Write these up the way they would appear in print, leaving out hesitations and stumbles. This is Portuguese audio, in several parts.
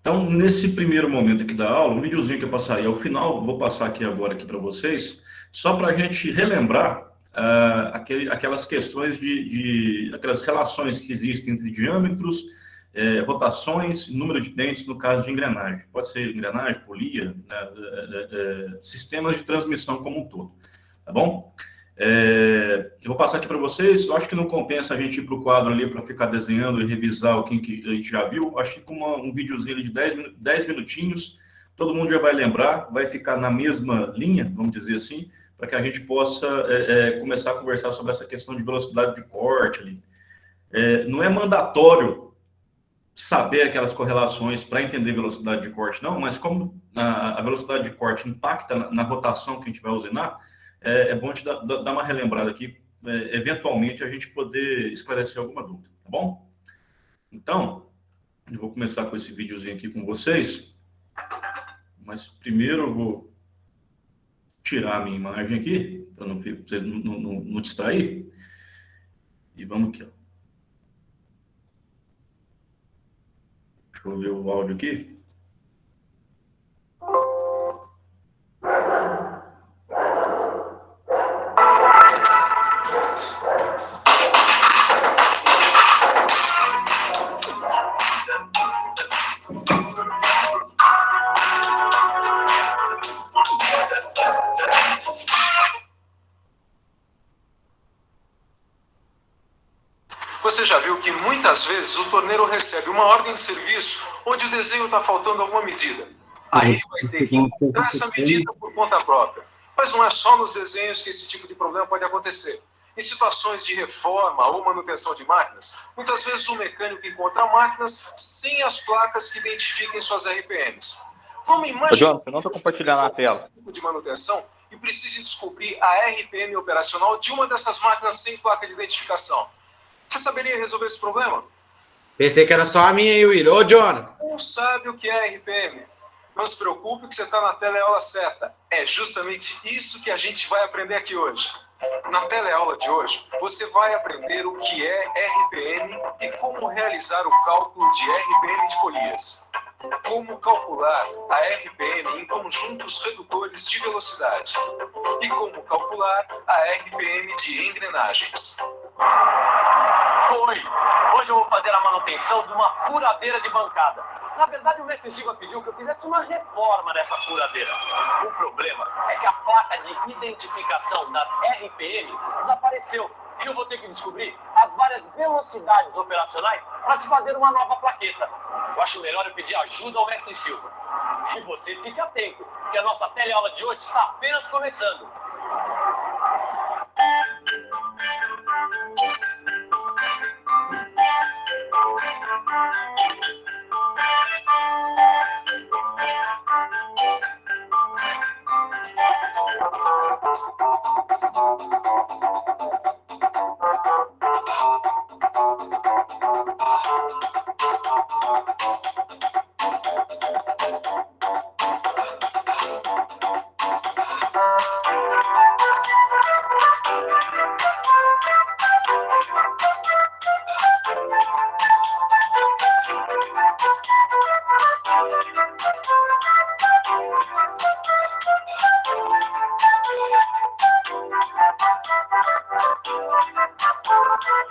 Então, nesse primeiro momento aqui da aula, um videozinho que eu passaria ao final, vou passar aqui agora aqui para vocês, só para a gente relembrar aquelas questões aquelas relações que existem entre diâmetros, rotações, número de dentes no caso de engrenagem. Pode ser engrenagem, polia, né, sistemas de transmissão como um todo, tá bom? Eu vou passar aqui para vocês. Eu acho que não compensa a gente ir para o quadro ali para ficar desenhando e revisar o que a gente já viu. Acho que com um videozinho de 10 minutinhos, todo mundo já vai lembrar, vai ficar na mesma linha, vamos dizer assim, para que a gente possa começar a conversar sobre essa questão de velocidade de corte ali. Não é mandatório saber aquelas correlações para entender velocidade de corte, não, mas como a velocidade de corte impacta na rotação que a gente vai usinar, é bom te dar uma relembrada aqui, eventualmente a gente poder esclarecer alguma dúvida, tá bom? Então, eu vou começar com esse videozinho aqui com vocês, mas primeiro eu vou tirar a minha imagem aqui, para não distrair, e vamos aqui, ó. Deixa eu ver o áudio aqui. Você já viu que muitas vezes o torneiro recebe uma ordem de serviço onde o desenho está faltando alguma medida. Aí ele vai ter que encontrar essa medida por conta própria. Mas não é só nos desenhos que esse tipo de problema pode acontecer. Em situações de reforma ou manutenção de máquinas, muitas vezes o mecânico encontra máquinas sem as placas que identifiquem suas RPMs. Vamos imaginar João, você não está compartilhando a tela. De manutenção e precise descobrir a RPM operacional de uma dessas máquinas sem placa de identificação. Você saberia resolver esse problema? Pensei que era só a minha aí, Will. Ô, Jonathan. Não sabe o que é RPM? Não se preocupe que você está na teleaula certa. É justamente isso que a gente vai aprender aqui hoje. Na teleaula de hoje, você vai aprender o que é RPM e como realizar o cálculo de RPM de polias. Como calcular a RPM em conjuntos redutores de velocidade. E como calcular a RPM de engrenagens. Oi, hoje eu vou fazer a manutenção de uma furadeira de bancada. Na verdade, o mestre Silva pediu que eu fizesse uma reforma nessa furadeira. O problema é que a placa de identificação das RPM desapareceu. E eu vou ter que descobrir as várias velocidades operacionais para se fazer uma nova plaqueta. Eu acho melhor eu pedir ajuda ao mestre Silva. E você fique atento, que a nossa teleaula de hoje está apenas começando.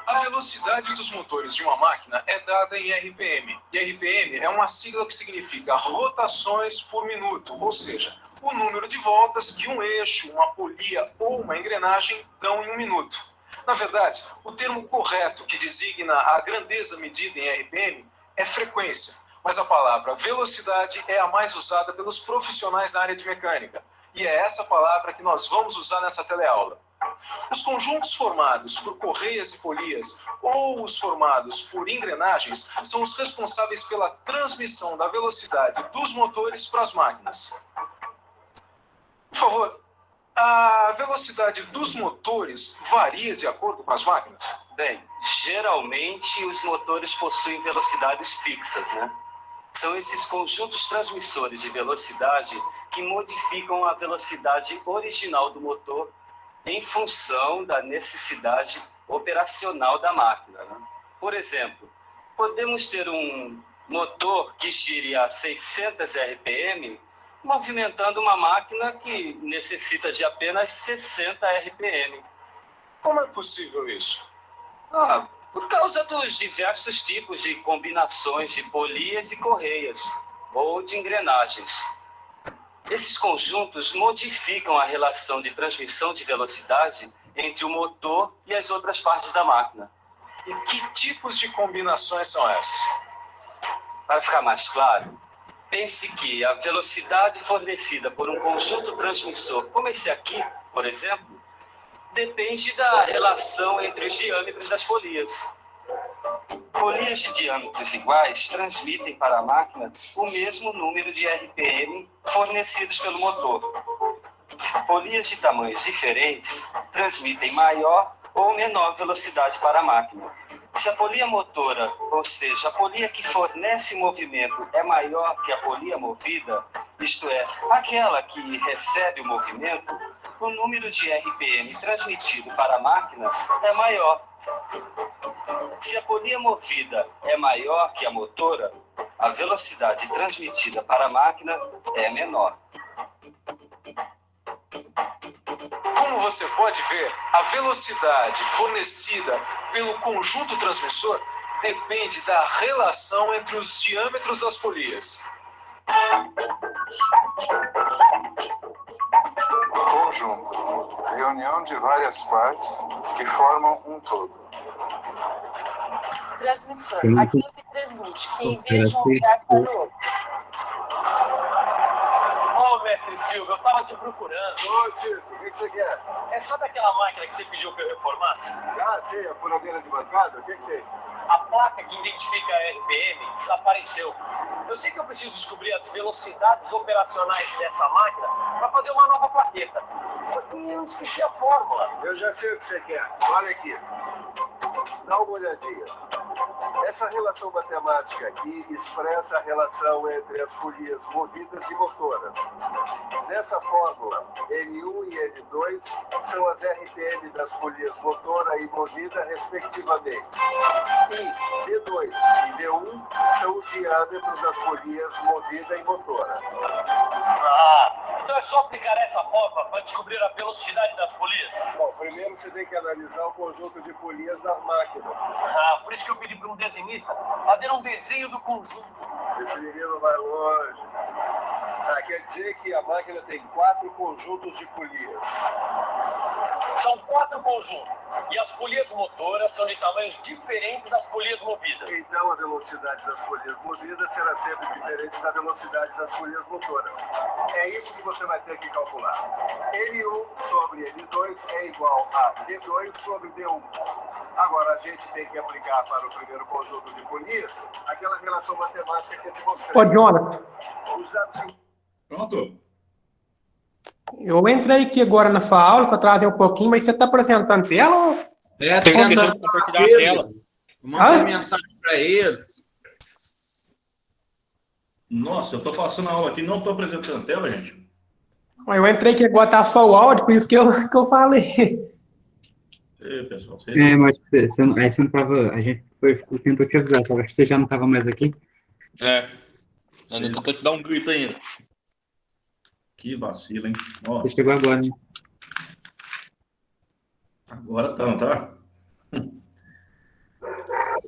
A velocidade dos motores de uma máquina é dada em RPM. E RPM é uma sigla que significa rotações por minuto, ou seja, o número de voltas que um eixo, uma polia ou uma engrenagem dão em um minuto. Na verdade, o termo correto que designa a grandeza medida em RPM é frequência, mas a palavra velocidade é a mais usada pelos profissionais na área de mecânica. E é essa palavra que nós vamos usar nessa teleaula. Os conjuntos formados por correias e polias ou os formados por engrenagens são os responsáveis pela transmissão da velocidade dos motores para as máquinas. Por favor, a velocidade dos motores varia de acordo com as máquinas? Bem, geralmente os motores possuem velocidades fixas, né? São esses conjuntos transmissores de velocidade que modificam a velocidade original do motor em função da necessidade operacional da máquina, né? Por exemplo, podemos ter um motor que gire a 600 RPM, movimentando uma máquina que necessita de apenas 60 RPM. Como é possível isso? Por causa dos diversos tipos de combinações de polias e correias, ou de engrenagens. Esses conjuntos modificam a relação de transmissão de velocidade entre o motor e as outras partes da máquina. E que tipos de combinações são essas? Para ficar mais claro, pense que a velocidade fornecida por um conjunto transmissor, como esse aqui, por exemplo, depende da relação entre os diâmetros das polias. Polias de diâmetros iguais transmitem para a máquina o mesmo número de RPM fornecidos pelo motor. Polias de tamanhos diferentes transmitem maior ou menor velocidade para a máquina. Se a polia motora, ou seja, a polia que fornece movimento, é maior que a polia movida, isto é, aquela que recebe o movimento, o número de RPM transmitido para a máquina é maior. Se a polia movida é maior que a motora, a velocidade transmitida para a máquina é menor. Como você pode ver, a velocidade fornecida pelo conjunto transmissor depende da relação entre os diâmetros das polias. Conjunto, reunião de várias partes que formam um todo. Transmissor, aquilo que transmite, que envia de um lugar para o outro. Mestre Silva, eu estava te procurando. Ô, Tito, o que você quer? É só daquela máquina que você pediu para eu reformasse? Ah, sim, a furadeira de bancada? O que tem? A placa que identifica a RPM desapareceu. Eu sei que eu preciso descobrir as velocidades operacionais dessa máquina para fazer uma nova plaqueta. Só que eu esqueci a fórmula. Eu já sei o que você quer. Olha aqui. Dá uma olhadinha. Essa relação matemática aqui expressa a relação entre as polias movidas e motoras. Nessa fórmula, N1 e N2 são as RPM das polias motora e movida, respectivamente. E D2 e D1 são os diâmetros das polias movida e motora. Então é só aplicar essa fórmula para descobrir a velocidade das polias? Bom, primeiro você tem que analisar o conjunto de polias da máquina. Por isso que eu pedi para um desenhista fazer um desenho do conjunto. Esse menino vai longe. Quer dizer que a máquina tem 4 conjuntos de polias. São 4 conjuntos. E as polias motoras são de tamanhos diferentes das polias movidas. Então a velocidade das polias movidas será sempre diferente da velocidade das polias motoras. É isso que você vai ter que calcular. N1 sobre N2 é igual a D2 sobre D1. Agora a gente tem que aplicar para o primeiro conjunto de polias aquela relação matemática que eu te mostrei. Ô, Jonathan, Os dados... Pronto. eu entrei aqui agora na sua aula, que eu atrasei um pouquinho, mas você está apresentando tela ou... Você esqueceu de compartilhar a tela. Manda mensagem para ele. Nossa, eu tô passando a aula aqui, não tô apresentando tela, gente. Eu entrei aqui agora, tá só o áudio, por isso que eu falei. Ei, pessoal, vocês... Mas você não tava. A gente tentou te avisar, só que você já não tava mais aqui. Ainda tentou te dar um grito ainda. Que vacilo, hein? Nossa, Você chegou agora, né? agora tá, não tá?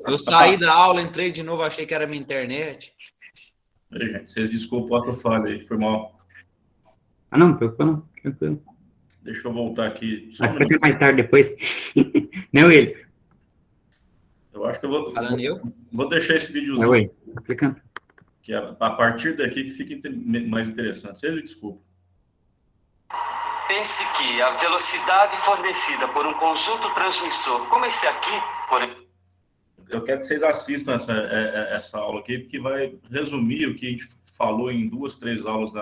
Eu saí da aula, entrei de novo, achei que era minha internet. Ei, gente, vocês desculpem o ato falho aí, foi mal. Ah, não preocupa não. Tranquilo. Deixa eu voltar aqui. Só Vai um ficar até minuto. mais tarde depois. Não ele. Eu acho que eu Falando eu? vou deixar esse É videozinho, oi. Tá clicando. que é a partir daqui que fica mais interessante. Vocês me desculpem. Pense que a velocidade fornecida por um conjunto transmissor, como esse aqui, por exemplo, Eu quero que vocês assistam essa aula aqui, porque vai resumir o que a gente falou em 2, 3 aulas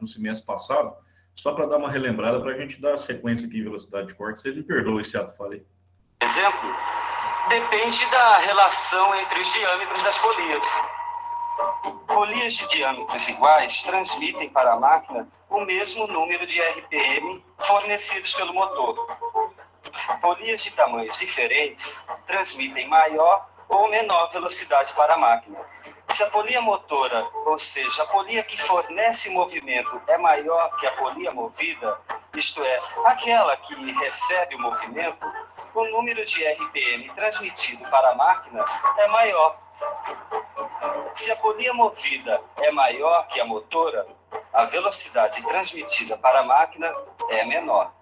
no semestre passado, só para dar uma relembrada, para a gente dar a sequência aqui em velocidade de corte. Vocês me perdoem esse ato falei. depende da relação entre os diâmetros das polias. Polias de diâmetros iguais transmitem para a máquina o mesmo número de RPM fornecidos pelo motor. Polias de tamanhos diferentes transmitem maior ou menor velocidade para a máquina. Se a polia motora, ou seja, a polia que fornece movimento, é maior que a polia movida, isto é, aquela que recebe o movimento, o número de RPM transmitido para a máquina é maior. Se a polia movida é maior que a motora, a velocidade transmitida para a máquina é menor.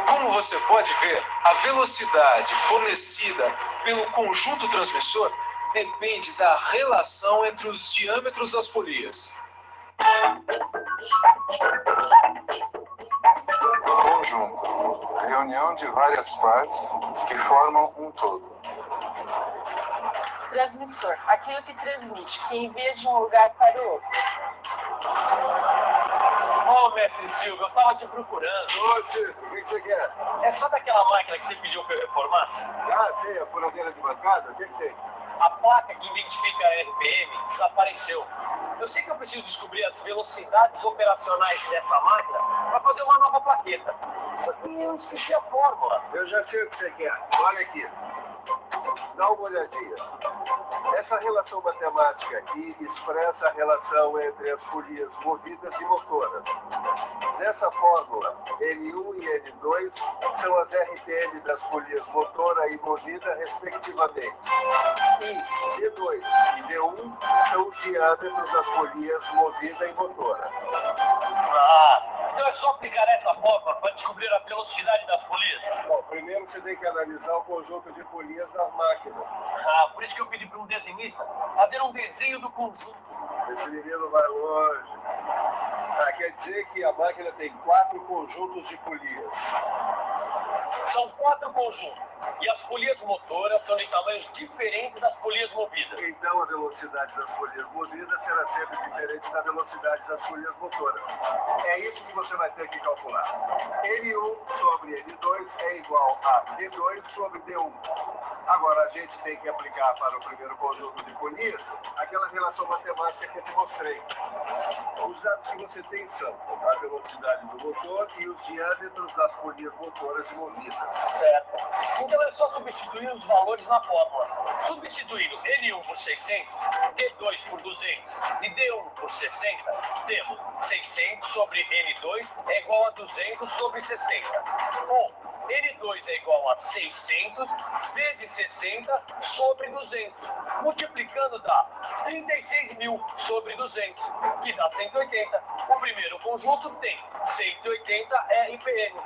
Como você pode ver, a velocidade fornecida pelo conjunto transmissor depende da relação entre os diâmetros das polias. Conjunto. Reunião de várias partes que formam um todo. Transmissor. Aquilo que transmite, que envia de um lugar para o outro. Ô, mestre Silvio, eu tava te procurando. Ô, tio, o que você quer? É só daquela máquina que você pediu que eu reformasse? Ah, sim, a furadeira de bancada? O que tem? A placa que identifica a RPM desapareceu. Eu sei que eu preciso descobrir as velocidades operacionais dessa máquina para fazer uma nova plaqueta. Só que eu esqueci a fórmula. Eu já sei o que você quer. Olha aqui. Dá uma olhadinha. Essa relação matemática aqui expressa a relação entre as polias movidas e motoras. Nessa fórmula, N1 e N2 são as RPM das polias motora e movida, respectivamente. E D2 e D1 são os diâmetros das polias movida e motora. Ah, então é só aplicar essa fórmula para descobrir a velocidade das polias? Bom, primeiro você tem que analisar o conjunto de polias da máquina. Ah, por isso que eu pedi para um desenhista fazer um desenho do conjunto. Esse menino vai longe. Ah, quer dizer que a máquina tem 4 conjuntos de polias. São 4 conjuntos. E as polias motoras são de tamanhos diferentes das polias movidas. Então a velocidade das polias movidas será sempre diferente da velocidade das polias motoras. É isso que você vai ter que calcular. N1 sobre N2 é igual a D2 sobre D1. Agora a gente tem que aplicar para o primeiro conjunto de polias aquela relação matemática que eu te mostrei. Os dados que você tem são a velocidade do motor e os diâmetros das polias motoras e movidas. Certo. Então é só substituir os valores na fórmula. Substituindo N1 por 600, D2 por 200 e D1 por 60, temos 600 sobre N2 é igual a 200 sobre 60. Ou N2 é igual a 600 vezes 60 sobre 200. Multiplicando dá 36.000 sobre 200, que dá 180. O primeiro conjunto tem 180 RPM.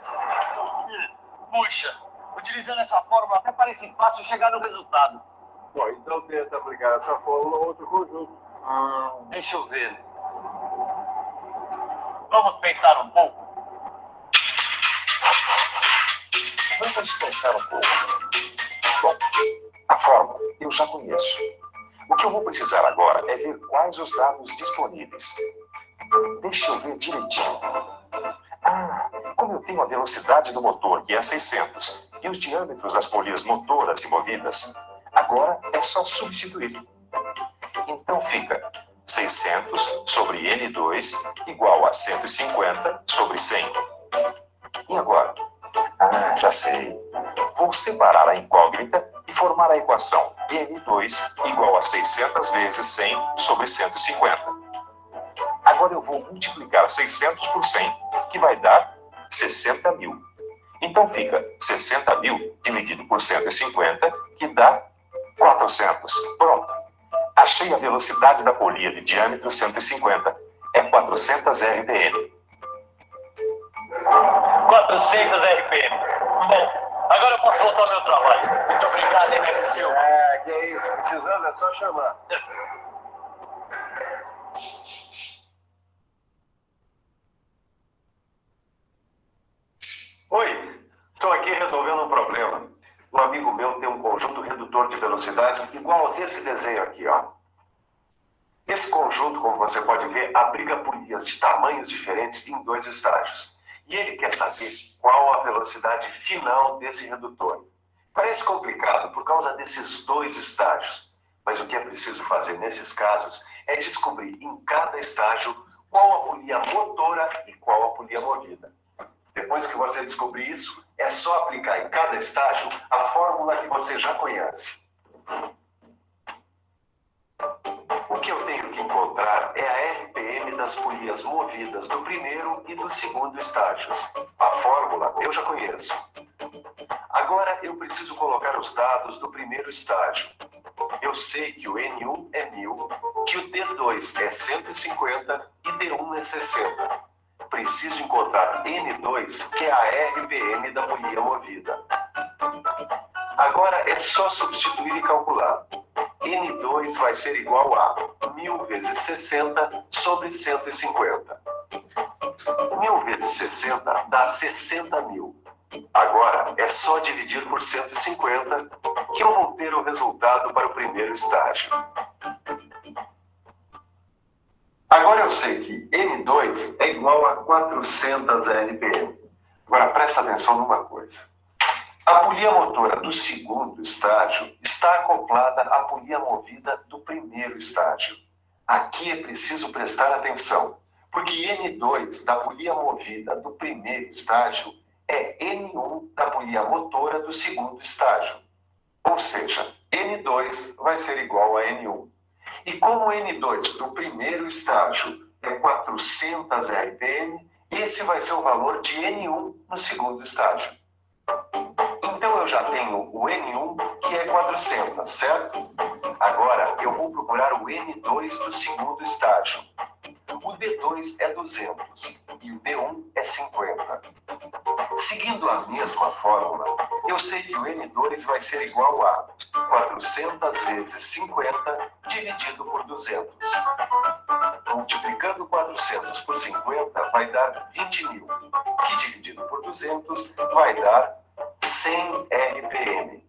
Puxa, utilizando essa fórmula até parece fácil chegar no resultado. Bom, então tenta aplicar essa fórmula a outro conjunto. Deixa eu ver. Vamos pensar um pouco? Vamos pensar um pouco. Bom, a fórmula eu já conheço. O que eu vou precisar agora é ver quais os dados disponíveis. Deixa eu ver direitinho. Como eu tenho a velocidade do motor, que é 600, e os diâmetros das polias motoras e movidas, agora é só substituir. Então fica 600 sobre N2 igual a 150 sobre 100. E agora? Já sei. Vou separar a incógnita e formar a equação N2 igual a 600 vezes 100 sobre 150. Agora eu vou multiplicar 600 por 100, que vai dar 60.000. Então fica 60.000 dividido por 150, que dá 400. Pronto. Achei a velocidade da polia de diâmetro 150. É 400 RPM. 400 RPM. Bom, agora eu posso voltar ao meu trabalho. Muito obrigado, hein, mestre Silva. Que é isso. Precisando é só chamar. Oi, estou aqui resolvendo um problema. Um amigo meu tem um conjunto redutor de velocidade igual a esse desenho aqui, ó. Esse conjunto, como você pode ver, abriga polias de tamanhos diferentes em 2 estágios. E ele quer saber qual a velocidade final desse redutor. Parece complicado por causa desses 2 estágios, mas o que é preciso fazer nesses casos é descobrir em cada estágio qual a polia motora e qual a polia movida. Depois que você descobrir isso, é só aplicar em cada estágio a fórmula que você já conhece. das polias movidas do primeiro e do segundo estágios. A fórmula eu já conheço. Agora eu preciso colocar os dados do primeiro estágio. Eu sei que o N1 é 1000, que o D2 é 150 e D1 é 60. Preciso encontrar N2, que é a RPM da polia movida. Agora é só substituir e calcular. N2 vai ser igual a 1000 vezes 60 sobre 150. 1000 vezes 60 dá 60.000. Agora é só dividir por 150 que eu vou ter o resultado para o primeiro estágio. Agora eu sei que N2 é igual a 400 RPM. Agora presta atenção numa coisa. A polia motora do segundo estágio está acoplada à polia movida do primeiro estágio. Aqui é preciso prestar atenção, porque N2 da polia movida do primeiro estágio é N1 da polia motora do segundo estágio. Ou seja, N2 vai ser igual a N1. E como N2 do primeiro estágio é 400 RPM, esse vai ser o valor de N1 no segundo estágio. Então eu já tenho o N1, que é 400, certo? Agora eu vou procurar o N2 do segundo estágio. O D2 é 200 e o D1 é 50. Seguindo a mesma fórmula, eu sei que o N2 vai ser igual a 400 vezes 50 dividido por 200. Multiplicando 400 por 50 vai dar 20.000, que dividido por 200 vai dar 100 RPM.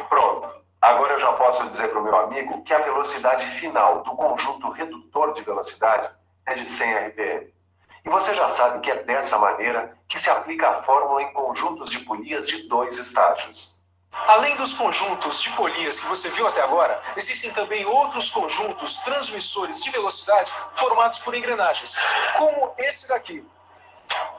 Pronto. Agora eu já posso dizer para o meu amigo que a velocidade final do conjunto redutor de velocidade é de 100 RPM. E você já sabe que é dessa maneira que se aplica a fórmula em conjuntos de polias de 2 estágios. Além dos conjuntos de polias que você viu até agora, existem também outros conjuntos transmissores de velocidade formados por engrenagens, como esse daqui.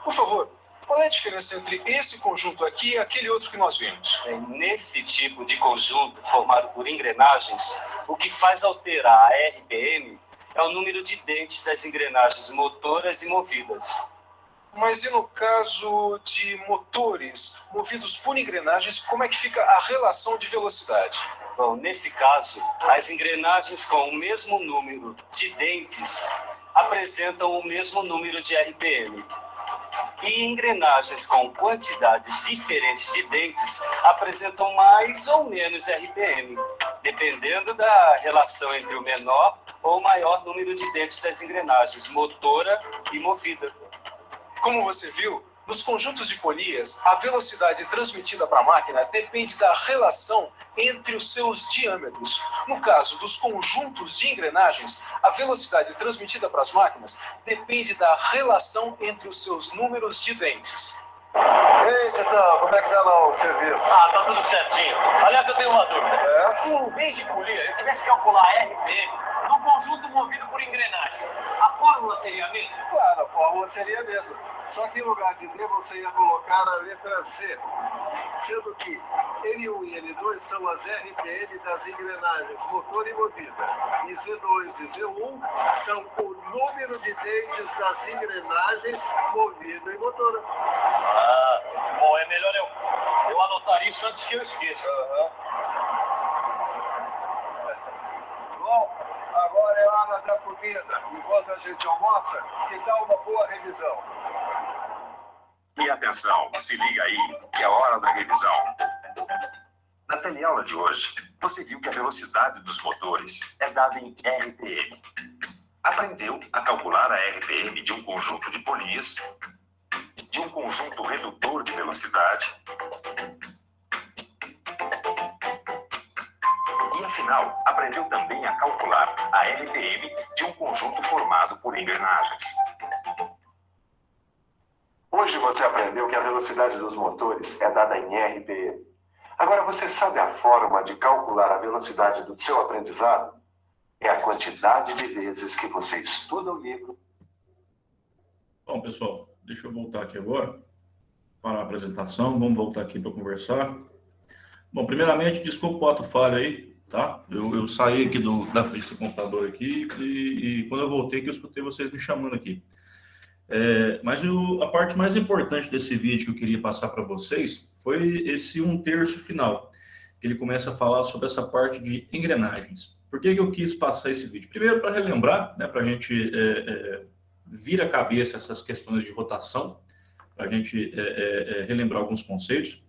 Por favor, qual é a diferença entre esse conjunto aqui e aquele outro que nós vimos? Nesse tipo de conjunto formado por engrenagens, o que faz alterar a RPM é o número de dentes das engrenagens motoras e movidas. Mas e no caso de motores movidos por engrenagens, como é que fica a relação de velocidade? Bom, nesse caso, as engrenagens com o mesmo número de dentes apresentam o mesmo número de RPM. E engrenagens com quantidades diferentes de dentes apresentam mais ou menos RPM, dependendo da relação entre o menor ou maior número de dentes das engrenagens motora e movida. Como você viu, nos conjuntos de polias, a velocidade transmitida para a máquina depende da relação entre os seus diâmetros. No caso dos conjuntos de engrenagens, a velocidade transmitida para as máquinas depende da relação entre os seus números de dentes. Ei, Titão, como é que tá lá o serviço? Ah, tá tudo certinho. Aliás, eu tenho uma dúvida. Se em vez de polia eu tivesse que calcular a RPM num conjunto movido por engrenagens, a fórmula seria a mesma? Claro, a fórmula seria a mesma. Só que em lugar de D você ia colocar a letra C, sendo que N1 e N2 são as RPM das engrenagens motor e movida. E Z2 e Z1 são o número de dentes das engrenagens movida e motora. Ah, bom, é melhor eu anotar isso antes que eu esqueça. Bom, agora é hora da comida. Enquanto a gente almoça, que tal uma boa revisão? E atenção, se liga aí, que é hora da revisão. Na teleaula de hoje, você viu que a velocidade dos motores é dada em RPM. Aprendeu a calcular a RPM de um conjunto de polias, de um conjunto redutor de velocidade e, afinal, aprendeu também a calcular a RPM de um conjunto formado por engrenagens. Hoje você aprendeu que a velocidade dos motores é dada em RPM. Agora você sabe a forma de calcular a velocidade do seu aprendizado? É a quantidade de vezes que você estuda o livro. Bom, pessoal, deixa eu voltar aqui agora para a apresentação. Vamos voltar aqui para conversar. Bom, primeiramente, desculpa o ato falho aí. tá? Eu saí aqui da frente do computador aqui e quando eu voltei que eu escutei vocês me chamando aqui. Mas a parte mais importante desse vídeo que eu queria passar para vocês foi esse 1/3 final, que ele começa a falar sobre essa parte de engrenagens. Por que eu quis passar esse vídeo? Primeiro, para relembrar, né, para a gente vir a cabeça essas questões de rotação, para a gente relembrar alguns conceitos.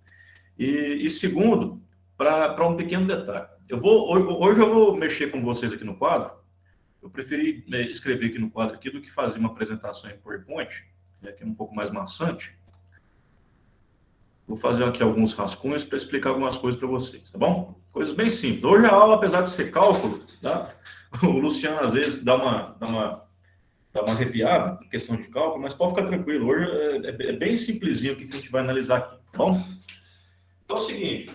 E segundo, para um pequeno detalhe. Hoje eu vou mexer com vocês aqui no quadro. Eu preferi escrever aqui no quadro aqui do que fazer uma apresentação em PowerPoint, que é um pouco mais maçante. Vou fazer aqui alguns rascunhos para explicar algumas coisas para vocês, tá bom? Coisas bem simples. Hoje a aula, apesar de ser cálculo, tá? O Luciano às vezes dá uma arrepiada em questão de cálculo, mas pode ficar tranquilo. Hoje é bem simplesinho o que a gente vai analisar aqui, tá bom? Então é o seguinte,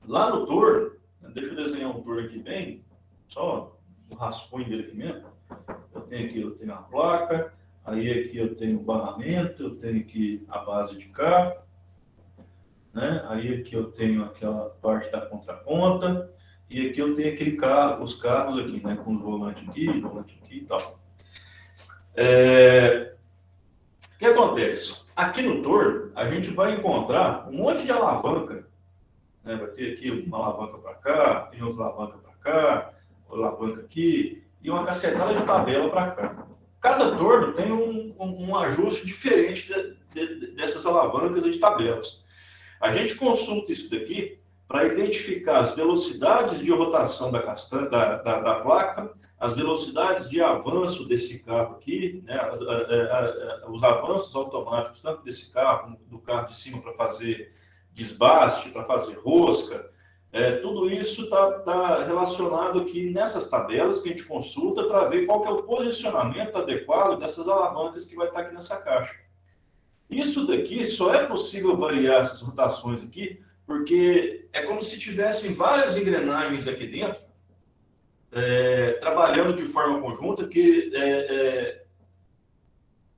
lá no torno, deixa eu desenhar um torno aqui bem, só o rascunho dele aqui mesmo. Eu tenho a placa, aí aqui eu tenho o barramento, eu tenho aqui a base de cá, né? Aí aqui eu tenho aquela parte da contraponta, e aqui eu tenho aquele carro, os carros aqui, né? Com o volante aqui e tal. O que acontece? Aqui no torno, a gente vai encontrar um monte de alavanca, né? Vai ter aqui uma alavanca para cá, tem outra alavanca para cá, alavanca aqui, e uma cacetada de tabela para cá. Cada torno tem um ajuste diferente dessas alavancas e de tabelas. A gente consulta isso daqui para identificar as velocidades de rotação da placa, as velocidades de avanço desse carro aqui, né, os avanços automáticos, tanto desse carro como do carro de cima para fazer desbaste, para fazer rosca. Tudo isso está relacionado aqui nessas tabelas que a gente consulta para ver qual que é o posicionamento adequado dessas alavancas que vai estar aqui nessa caixa. Isso daqui só é possível variar essas rotações aqui, porque é como se tivessem várias engrenagens aqui dentro, trabalhando de forma conjunta, que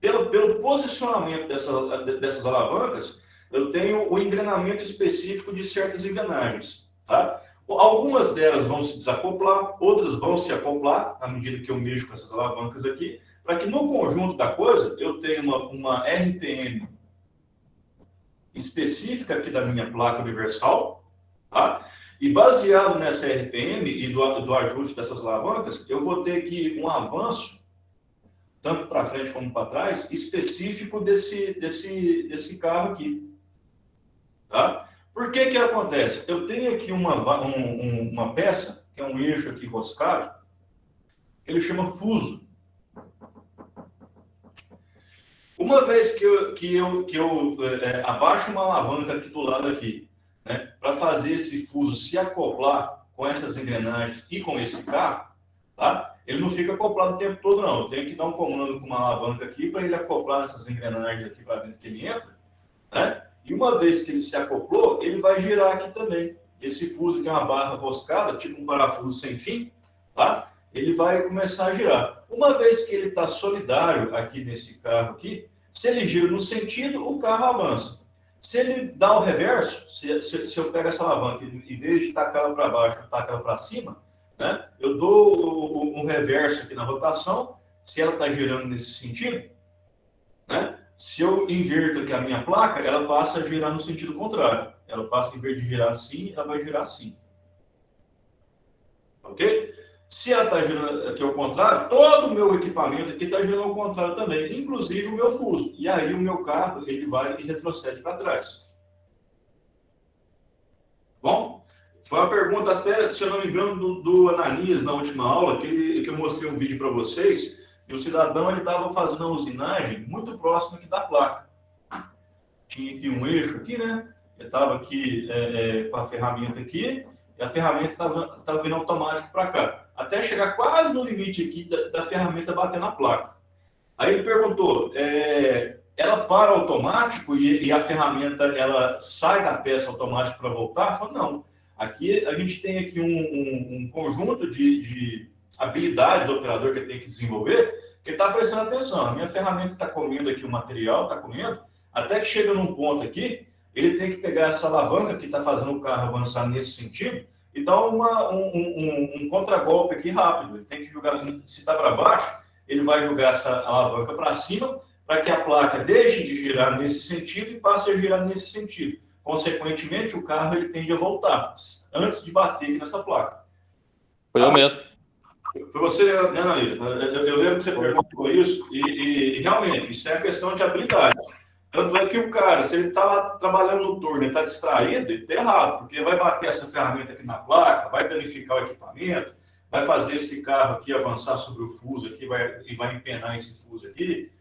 pelo posicionamento dessas alavancas, eu tenho o engrenamento específico de certas engrenagens. Tá? Algumas delas vão se desacoplar, outras vão se acoplar, à medida que eu mexo com essas alavancas aqui, para que no conjunto da coisa eu tenha uma RPM específica aqui da minha placa universal, tá? E baseado nessa RPM e do ajuste dessas alavancas, eu vou ter aqui um avanço, tanto para frente como para trás, específico desse carro aqui. Tá? Por que acontece? Eu tenho aqui uma peça, que é um eixo aqui roscado, que ele chama fuso. Uma vez que eu abaixo uma alavanca aqui do lado aqui, né, para fazer esse fuso se acoplar com essas engrenagens e com esse carro, tá? Ele não fica acoplado o tempo todo, não. Eu tenho que dar um comando com uma alavanca aqui para ele acoplar nessas engrenagens aqui para dentro que ele entra, né? E uma vez que ele se acoplou, ele vai girar aqui também. Esse fuso que é uma barra roscada, tipo um parafuso sem fim, tá? Ele vai começar a girar. Uma vez que ele está solidário aqui nesse carro aqui, se ele gira no sentido, o carro avança. Se ele dá o reverso, se eu pego essa alavanca e em vez de tacar ela para baixo, eu taco ela para cima, né? Eu dou um reverso aqui na rotação, se ela está girando nesse sentido, né? Se eu inverto aqui a minha placa, ela passa a girar no sentido contrário. Ela passa, em vez de girar assim, ela vai girar assim. Ok? Se ela está girando aqui ao contrário, todo o meu equipamento aqui está girando ao contrário também, inclusive o meu fuso. E aí o meu carro ele vai e retrocede para trás. Bom, foi uma pergunta até, se eu não me engano, do Ananias na última aula, que eu mostrei um vídeo para vocês. E o cidadão estava fazendo a usinagem muito próximo aqui da placa. Tinha aqui um eixo aqui, né? Ele estava aqui com a ferramenta aqui, e a ferramenta estava vindo automático para cá. Até chegar quase no limite aqui da ferramenta bater na placa. Aí ele perguntou, ela para automático e a ferramenta ela sai da peça automático para voltar? Eu falei, não. Aqui a gente tem aqui um conjunto de habilidade do operador que ele tem que desenvolver, que ele está prestando atenção. A minha ferramenta está comendo aqui o material, está comendo, até que chega num ponto aqui, ele tem que pegar essa alavanca que está fazendo o carro avançar nesse sentido e dá um contragolpe aqui rápido. Ele tem que jogar, se está para baixo, ele vai jogar essa alavanca para cima, para que a placa deixe de girar nesse sentido e passe a girar nesse sentido. Consequentemente, o carro ele tende a voltar, antes de bater aqui nessa placa. Foi eu mesmo. Foi você, né, Analisa? Eu lembro que você perguntou isso, e realmente, isso é a questão de habilidade. Tanto é que o cara, se ele está lá trabalhando no turno, ele está distraído, ele está errado, porque vai bater essa ferramenta aqui na placa, vai danificar o equipamento, vai fazer esse carro aqui avançar sobre o fuso aqui, e vai empenar esse fuso aqui.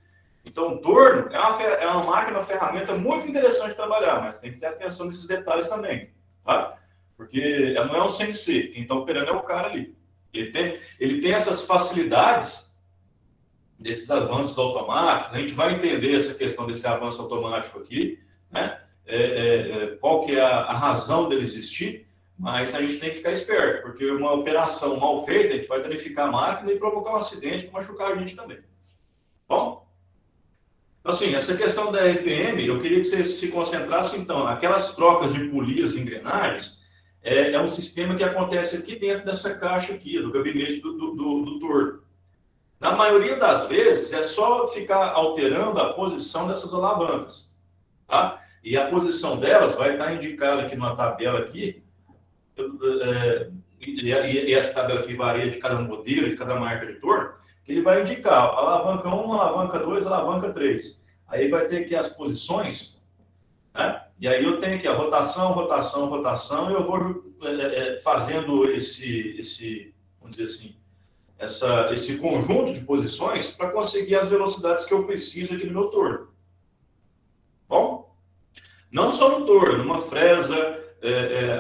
Então, o torno é uma máquina, uma ferramenta muito interessante de trabalhar, mas tem que ter atenção nesses detalhes também, tá? Porque não é um CNC, quem está operando é o cara ali. Ele tem essas facilidades desses avanços automáticos. A gente vai entender essa questão desse avanço automático aqui, né? Qual que é a razão dele existir, mas a gente tem que ficar esperto, porque uma operação mal feita, a gente vai danificar a máquina e provocar um acidente para machucar a gente também. Bom? Assim, essa questão da RPM, eu queria que você se concentrasse, então, aquelas trocas de polias e engrenagens, é um sistema que acontece aqui dentro dessa caixa aqui, do gabinete do torno. Na maioria das vezes, é só ficar alterando a posição dessas alavancas, tá? E a posição delas vai estar indicada aqui numa tabela aqui, e essa tabela aqui varia de cada modelo, de cada marca de torno, que ele vai indicar alavanca 1, alavanca 2, alavanca 3. Aí vai ter aqui as posições, né? E aí eu tenho aqui a rotação, rotação, rotação, e eu vou fazendo vamos dizer assim, esse conjunto de posições para conseguir as velocidades que eu preciso aqui no meu torno. Bom? Não só no torno, numa fresa,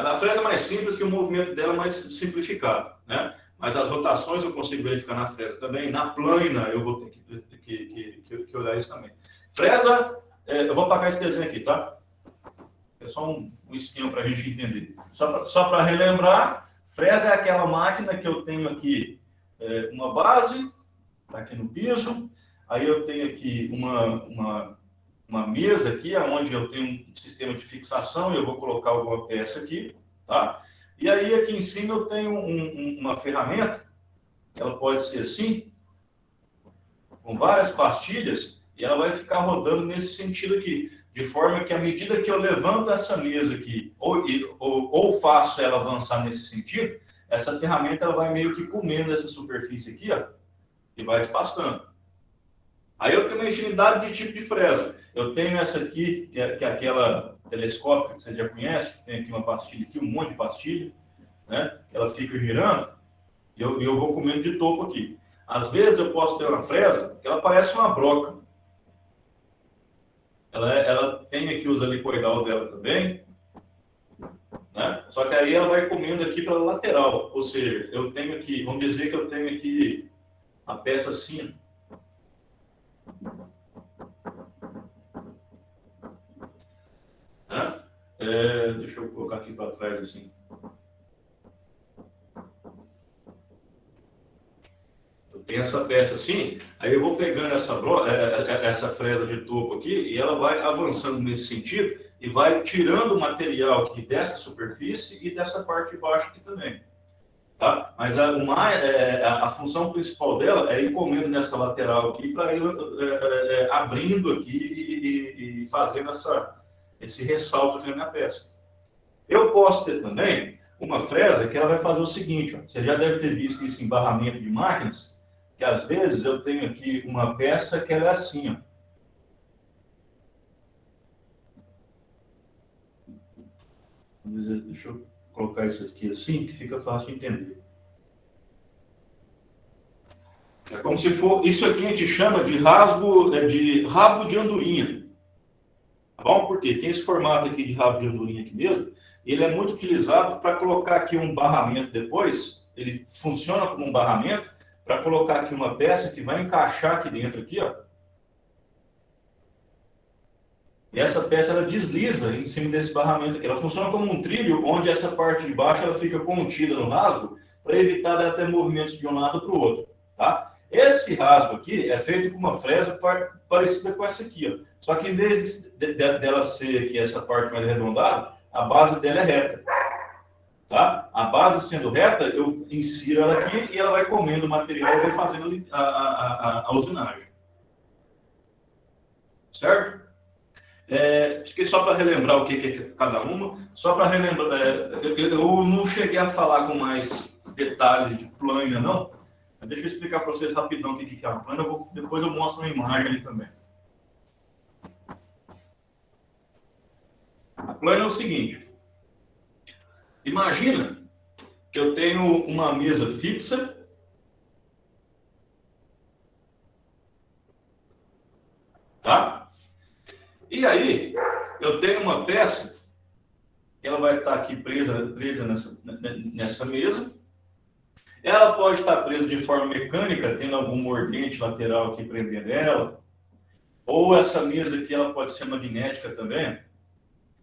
a fresa é mais simples, que o movimento dela é mais simplificado, né? Mas as rotações eu consigo verificar na fresa também. Na plana eu vou ter que olhar isso também. Fresa, eu vou apagar esse desenho aqui, tá? É só um esquema para a gente entender. Só para relembrar, fresa é aquela máquina que eu tenho aqui uma base, tá aqui no piso. Aí eu tenho aqui uma mesa aqui, onde eu tenho um sistema de fixação e eu vou colocar alguma peça aqui, tá? E aí aqui em cima eu tenho uma ferramenta, ela pode ser assim, com várias pastilhas, e ela vai ficar rodando nesse sentido aqui, de forma que à medida que eu levanto essa mesa aqui, ou faço ela avançar nesse sentido, essa ferramenta ela vai meio que comendo essa superfície aqui, ó, e vai despastando. Aí eu tenho uma infinidade de tipos de fresa. Eu tenho essa aqui, que é aquela telescópica que você já conhece, que tem aqui uma pastilha aqui, um monte de pastilha, né? Ela fica girando, e eu vou comendo de topo aqui. Às vezes eu posso ter uma fresa que ela parece uma broca. Ela tem aqui os helicoidal dela também, né? Só que aí ela vai comendo aqui pela lateral, ou seja, eu tenho aqui, vamos dizer que eu tenho aqui a peça assim, né? Deixa eu colocar aqui para trás assim. Eu tenho essa peça assim, aí eu vou pegando essa fresa de topo aqui e ela vai avançando nesse sentido e vai tirando o material aqui dessa superfície e dessa parte de baixo aqui também. Tá? Mas a função principal dela é ir comendo nessa lateral aqui para ir abrindo aqui e fazendo esse ressalto aqui na minha peça. Eu posso ter também uma fresa que ela vai fazer o seguinte, ó, você já deve ter visto isso em barramento de máquinas, que às vezes eu tenho aqui uma peça que ela é assim, ó. Deixa eu colocar isso aqui assim, que fica fácil de entender. É como se for, isso aqui a gente chama de rabo de andorinha. Tá bom? Porque tem esse formato aqui de rabo de andorinha aqui mesmo, e ele é muito utilizado para colocar aqui um barramento depois, ele funciona como um barramento, para colocar aqui uma peça que vai encaixar aqui dentro, aqui, ó. E essa peça, ela desliza em cima desse barramento aqui. Ela funciona como um trilho, onde essa parte de baixo, ela fica contida no rasgo, para evitar dela ter movimentos de um lado para o outro, tá? Esse rasgo aqui é feito com uma fresa parecida com essa aqui, ó. Só que em vez dela ser aqui essa parte mais arredondada, a base dela é reta. Tá? A base sendo reta, eu insiro ela aqui e ela vai comendo o material e vai fazendo a usinagem. Certo? Esqueci só para relembrar o que é cada uma. Só para relembrar, eu não cheguei a falar com mais detalhes de plânia, não. Mas deixa eu explicar para vocês rapidão o que é a plânia. Depois eu mostro uma imagem ali também. A plânia é o seguinte. Imagina que eu tenho uma mesa fixa. Tá? E aí, eu tenho uma peça, ela vai estar aqui presa nessa mesa. Ela pode estar presa de forma mecânica, tendo algum mordente lateral aqui prendendo ela. Ou essa mesa aqui, ela pode ser magnética também.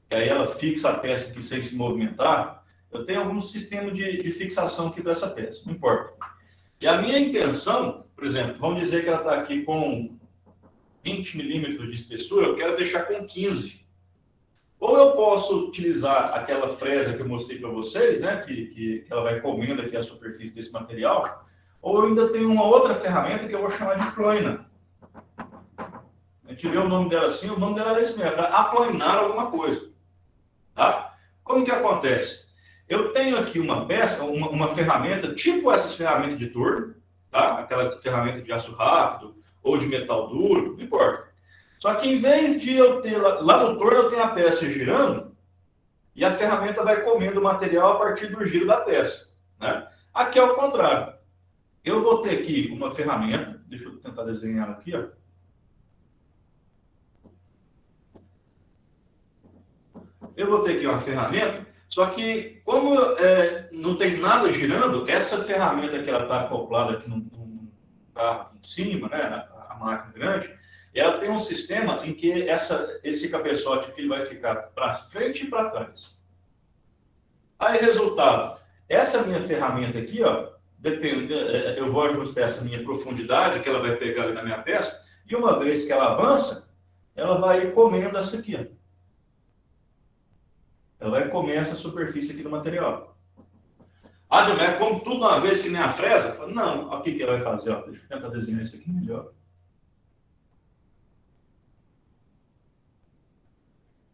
Que aí ela fixa a peça aqui sem se movimentar. Eu tenho algum sistema de fixação aqui para essa peça, não importa. E a minha intenção, por exemplo, vamos dizer que ela está aqui com 20 milímetros de espessura, eu quero deixar com 15. Ou eu posso utilizar aquela fresa que eu mostrei para vocês, né, que ela vai comendo aqui a superfície desse material, ou eu ainda tenho uma outra ferramenta que eu vou chamar de plana. A gente vê o nome dela assim, o nome dela é esse mesmo, para aplanar alguma coisa. Tá? Como que acontece? Eu tenho aqui uma peça, uma ferramenta, tipo essas ferramentas de torno, tá? Aquela ferramenta de aço rápido, ou de metal duro, não importa. Só que em vez de eu ter lá no torno, eu tenho a peça girando e a ferramenta vai comendo o material a partir do giro da peça. Né? Aqui é o contrário. Eu vou ter aqui uma ferramenta, deixa eu tentar desenhar aqui, ó. Eu vou ter aqui uma ferramenta, só que como não tem nada girando, essa ferramenta que ela está acoplada aqui no carro aqui em cima, né, a máquina grande, ela tem um sistema em que esse cabeçote aqui ele vai ficar para frente e para trás. Aí, resultado, essa minha ferramenta aqui, ó, eu vou ajustar essa minha profundidade que ela vai pegar ali na minha peça, e uma vez que ela avança, ela vai comendo essa aqui, ó. Ela vai comer essa superfície aqui do material. Ah, é como tudo uma vez que nem a fresa? Não, olha o que ela vai fazer. Ó. Deixa eu tentar desenhar isso aqui melhor.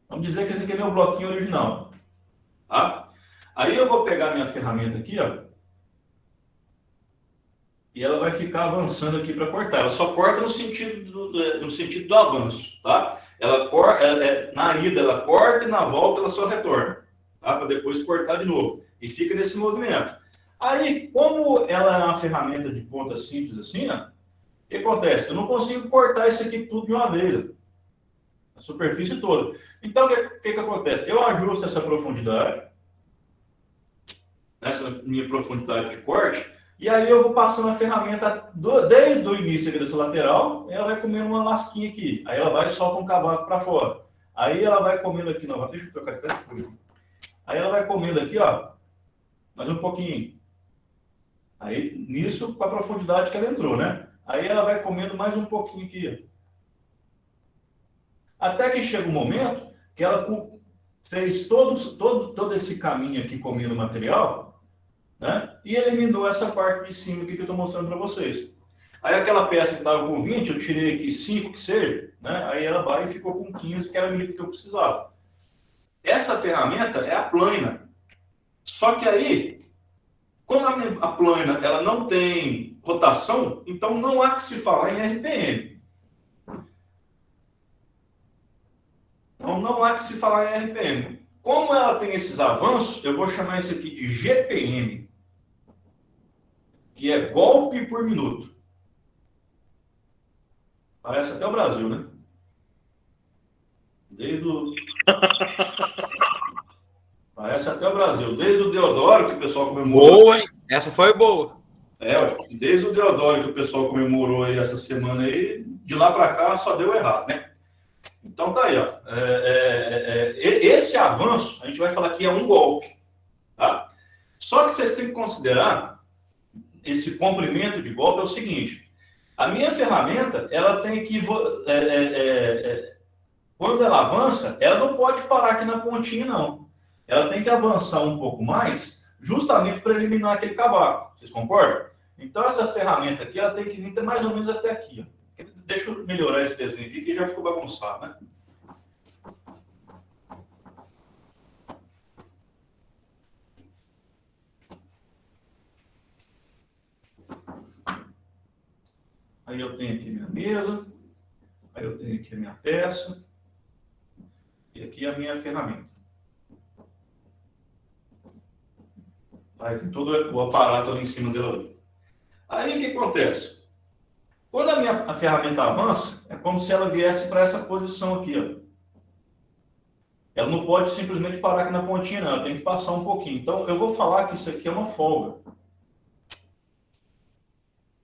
Vamos dizer que esse aqui é meu bloquinho original. Tá? Aí eu vou pegar minha ferramenta aqui, ó. E ela vai ficar avançando aqui para cortar. Ela só corta no sentido do avanço, tá? Na ida ela corta e na volta ela só retorna, tá? Para depois cortar de novo. E fica nesse movimento. Aí, como ela é uma ferramenta de ponta simples assim, ó, o que acontece? Eu não consigo cortar isso aqui tudo de uma vez, ó, a superfície toda. Então, o que acontece? Eu ajusto essa profundidade, essa minha profundidade de corte, e aí eu vou passando a ferramenta desde o início aqui dessa lateral, ela vai comendo uma lasquinha aqui. Aí ela vai e solta um cavaco para fora. Aí ela vai comendo aqui novamente. Deixa eu trocar até de folha. Aí ela vai comendo aqui, ó, mais um pouquinho. Aí, nisso, com a profundidade que ela entrou, né? Aí ela vai comendo mais um pouquinho aqui. Até que chega um momento que ela fez todo esse caminho aqui comendo o material, né? E eliminou essa parte de cima aqui que eu estou mostrando para vocês. Aí aquela peça que estava com 20, eu tirei aqui 5, que seja, né? Aí ela vai e ficou com 15, que era o nível que eu precisava. Essa ferramenta é a plana. Só que aí, como a plana ela não tem rotação, então não há que se falar em RPM. Então não há que se falar em RPM. Como ela tem esses avanços, eu vou chamar isso aqui de GPM, que é golpe por minuto. Parece até o Brasil, né? Parece até o Brasil. Desde o Deodoro, que o pessoal comemorou. Boa, hein? Essa foi boa. Desde o Deodoro, que o pessoal comemorou aí essa semana aí, de lá para cá só deu errado, né? Então tá aí, ó. Esse avanço, a gente vai falar que é um golpe, tá? Só que vocês têm que considerar esse comprimento de golpe é o seguinte: a minha ferramenta, ela tem que quando ela avança, ela não pode parar aqui na pontinha, não. Ela tem que avançar um pouco mais justamente para eliminar aquele cavaco. Vocês concordam? Então, essa ferramenta aqui, ela tem que vir mais ou menos até aqui. Ó. Deixa eu melhorar esse desenho aqui, que já ficou bagunçado, né? Aí eu tenho aqui minha mesa, aí eu tenho aqui a minha peça, e aqui a minha ferramenta. Aí tem todo o aparato ali em cima dela. Aí o que acontece? Quando a ferramenta avança, é como se ela viesse para essa posição aqui, ó. Ela não pode simplesmente parar aqui na pontinha, não. Ela tem que passar um pouquinho. Então, eu vou falar que isso aqui é uma folga.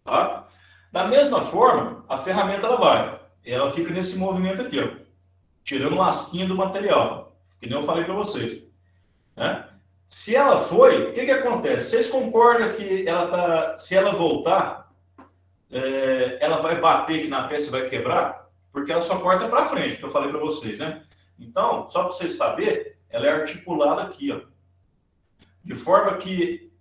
Tá? Da mesma forma, a ferramenta ela vai. Ela fica nesse movimento aqui, ó. Tirando lasquinha do material. Que nem eu falei para vocês. Né? Se ela foi, o que acontece? Vocês concordam que ela tá, se ela voltar, ela vai bater aqui na peça e vai quebrar? Porque ela só corta para frente, que eu falei para vocês, né? Então, só para vocês saberem, ela é articulada aqui, ó. De forma que,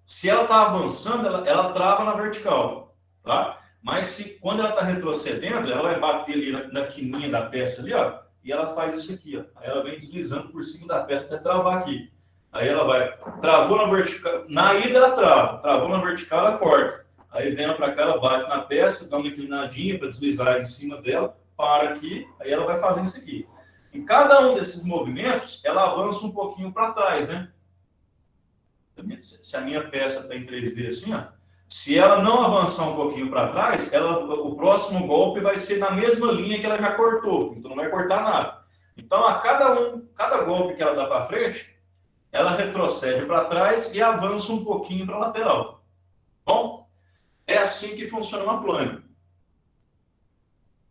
se ela está avançando, ela trava na vertical, tá? Mas quando ela está retrocedendo, ela vai bater ali na quininha da peça ali, ó, e ela faz isso aqui, ó. Aí ela vem deslizando por cima da peça até travar aqui. Aí ela vai, travou na vertical, na ida ela trava, travou na vertical, ela corta. Aí vem para cá, ela bate na peça, dá uma inclinadinha para deslizar em cima dela, para aqui, aí ela vai fazendo isso aqui. Em cada um desses movimentos, ela avança um pouquinho para trás, né? Se a minha peça está em 3D assim, ó, se ela não avançar um pouquinho para trás, o próximo golpe vai ser na mesma linha que ela já cortou, então não vai cortar nada. Então, cada golpe que ela dá para frente, ela retrocede para trás e avança um pouquinho para a lateral. Bom, é assim que funciona uma plane.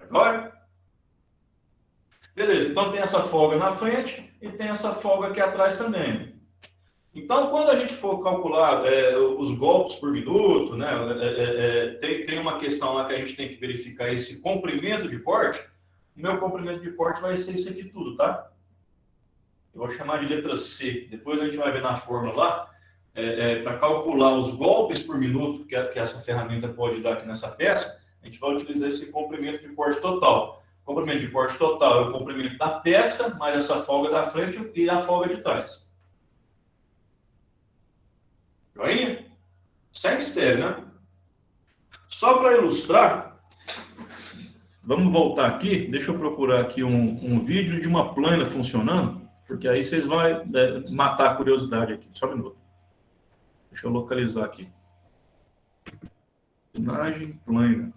Agora? Beleza, então tem essa folga na frente e tem essa folga aqui atrás também. Então, quando a gente for calcular os golpes por minuto, né, tem uma questão lá que a gente tem que verificar esse comprimento de corte. O meu comprimento de corte vai ser isso aqui tudo, tá? Eu vou chamar de letra C. Depois a gente vai ver na fórmula lá, para calcular os golpes por minuto que essa ferramenta pode dar aqui nessa peça, a gente vai utilizar esse comprimento de corte total. O comprimento de corte total é o comprimento da peça, mais essa folga da frente e a folga de trás. Joinha? Sem mistério, né? Só para ilustrar, vamos voltar aqui. Deixa eu procurar aqui um vídeo de uma plana funcionando, porque aí vocês vão matar a curiosidade aqui. Só um minuto. Deixa eu localizar aqui. Imagem plana.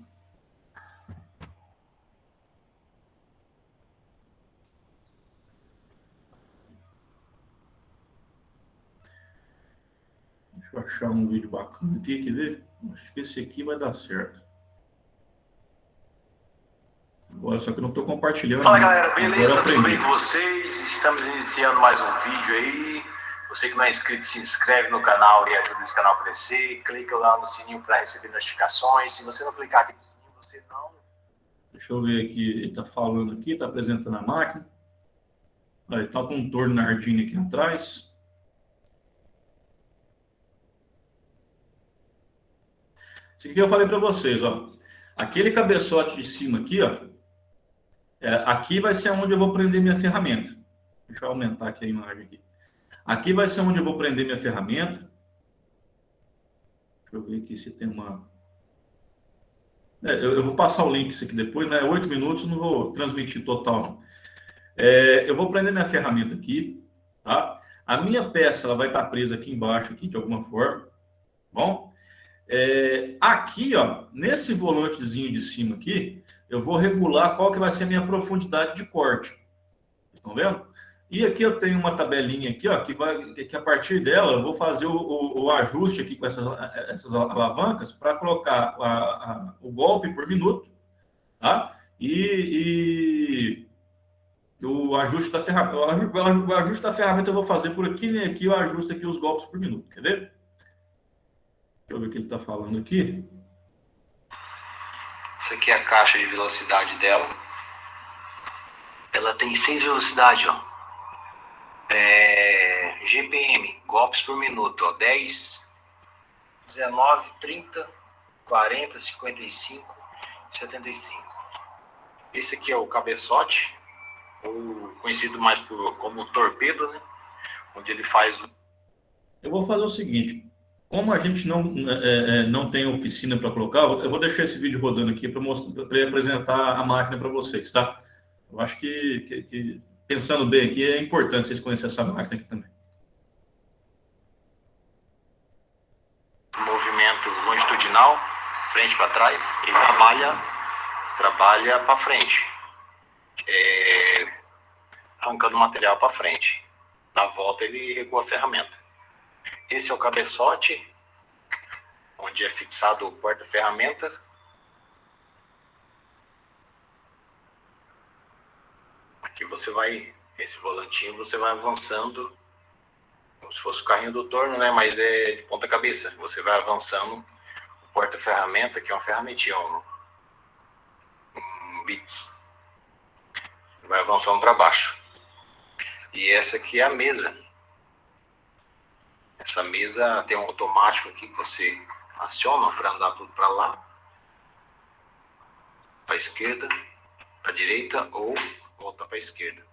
Deixa eu achar um vídeo bacana aqui, quer ver? Acho que esse aqui vai dar certo. Agora, só que eu não estou compartilhando. Fala, galera, beleza? Tudo bem com vocês? Estamos iniciando mais um vídeo aí. Você que não é inscrito, se inscreve no canal e ajuda esse canal a crescer. Clica lá no sininho para receber notificações. Se você não clicar aqui no sininho, você não... Deixa eu ver aqui, ele está falando aqui, está apresentando a máquina. Aí está com um torno Nardini aqui atrás. Isso aqui eu falei para vocês, ó. Aquele cabeçote de cima aqui, ó. Aqui vai ser onde eu vou prender minha ferramenta. Deixa eu aumentar aqui a imagem aqui. Aqui vai ser onde eu vou prender minha ferramenta. Deixa eu ver aqui se tem uma... eu vou passar o link isso aqui depois, né? 8 minutos, não vou transmitir total, não. Eu vou prender minha ferramenta aqui, tá? A minha peça, ela vai estar presa aqui embaixo, aqui, de alguma forma. Bom? Aqui, ó, nesse volantezinho de cima aqui, eu vou regular qual que vai ser a minha profundidade de corte. Estão vendo? E aqui eu tenho uma tabelinha aqui, ó, que a partir dela eu vou fazer o ajuste aqui com essas alavancas para colocar o golpe por minuto, tá? E o ajuste da ferramenta. O ajuste da ferramenta eu vou fazer por aqui, e aqui eu ajusto aqui os golpes por minuto. Quer ver? Deixa eu ver o que ele está falando aqui. Isso aqui é a caixa de velocidade dela. Ela tem 6 velocidades, ó. GPM, golpes por minuto, ó, 10, 19, 30, 40, 55, 75. Esse aqui é o cabeçote, ou conhecido mais como torpedo, né? Onde ele faz... Eu vou fazer o seguinte, como a gente não tem oficina para colocar, eu vou deixar esse vídeo rodando aqui para apresentar a máquina para vocês, tá? Eu acho que, pensando bem aqui, é importante vocês conhecerem essa máquina aqui também. Movimento longitudinal, frente para trás, ele trabalha para frente, arrancando material para frente. Na volta ele regula a ferramenta. Esse é o cabeçote, onde é fixado o porta-ferramenta. Aqui você vai, esse volantinho, você vai avançando, como se fosse o carrinho do torno, né? Mas é de ponta cabeça. Você vai avançando o porta-ferramenta, que é uma ferramentinha, um bits. Vai avançando para baixo. E essa aqui é a mesa. Essa mesa tem um automático aqui que você aciona para andar tudo para lá, para a esquerda, para a direita ou volta para a esquerda.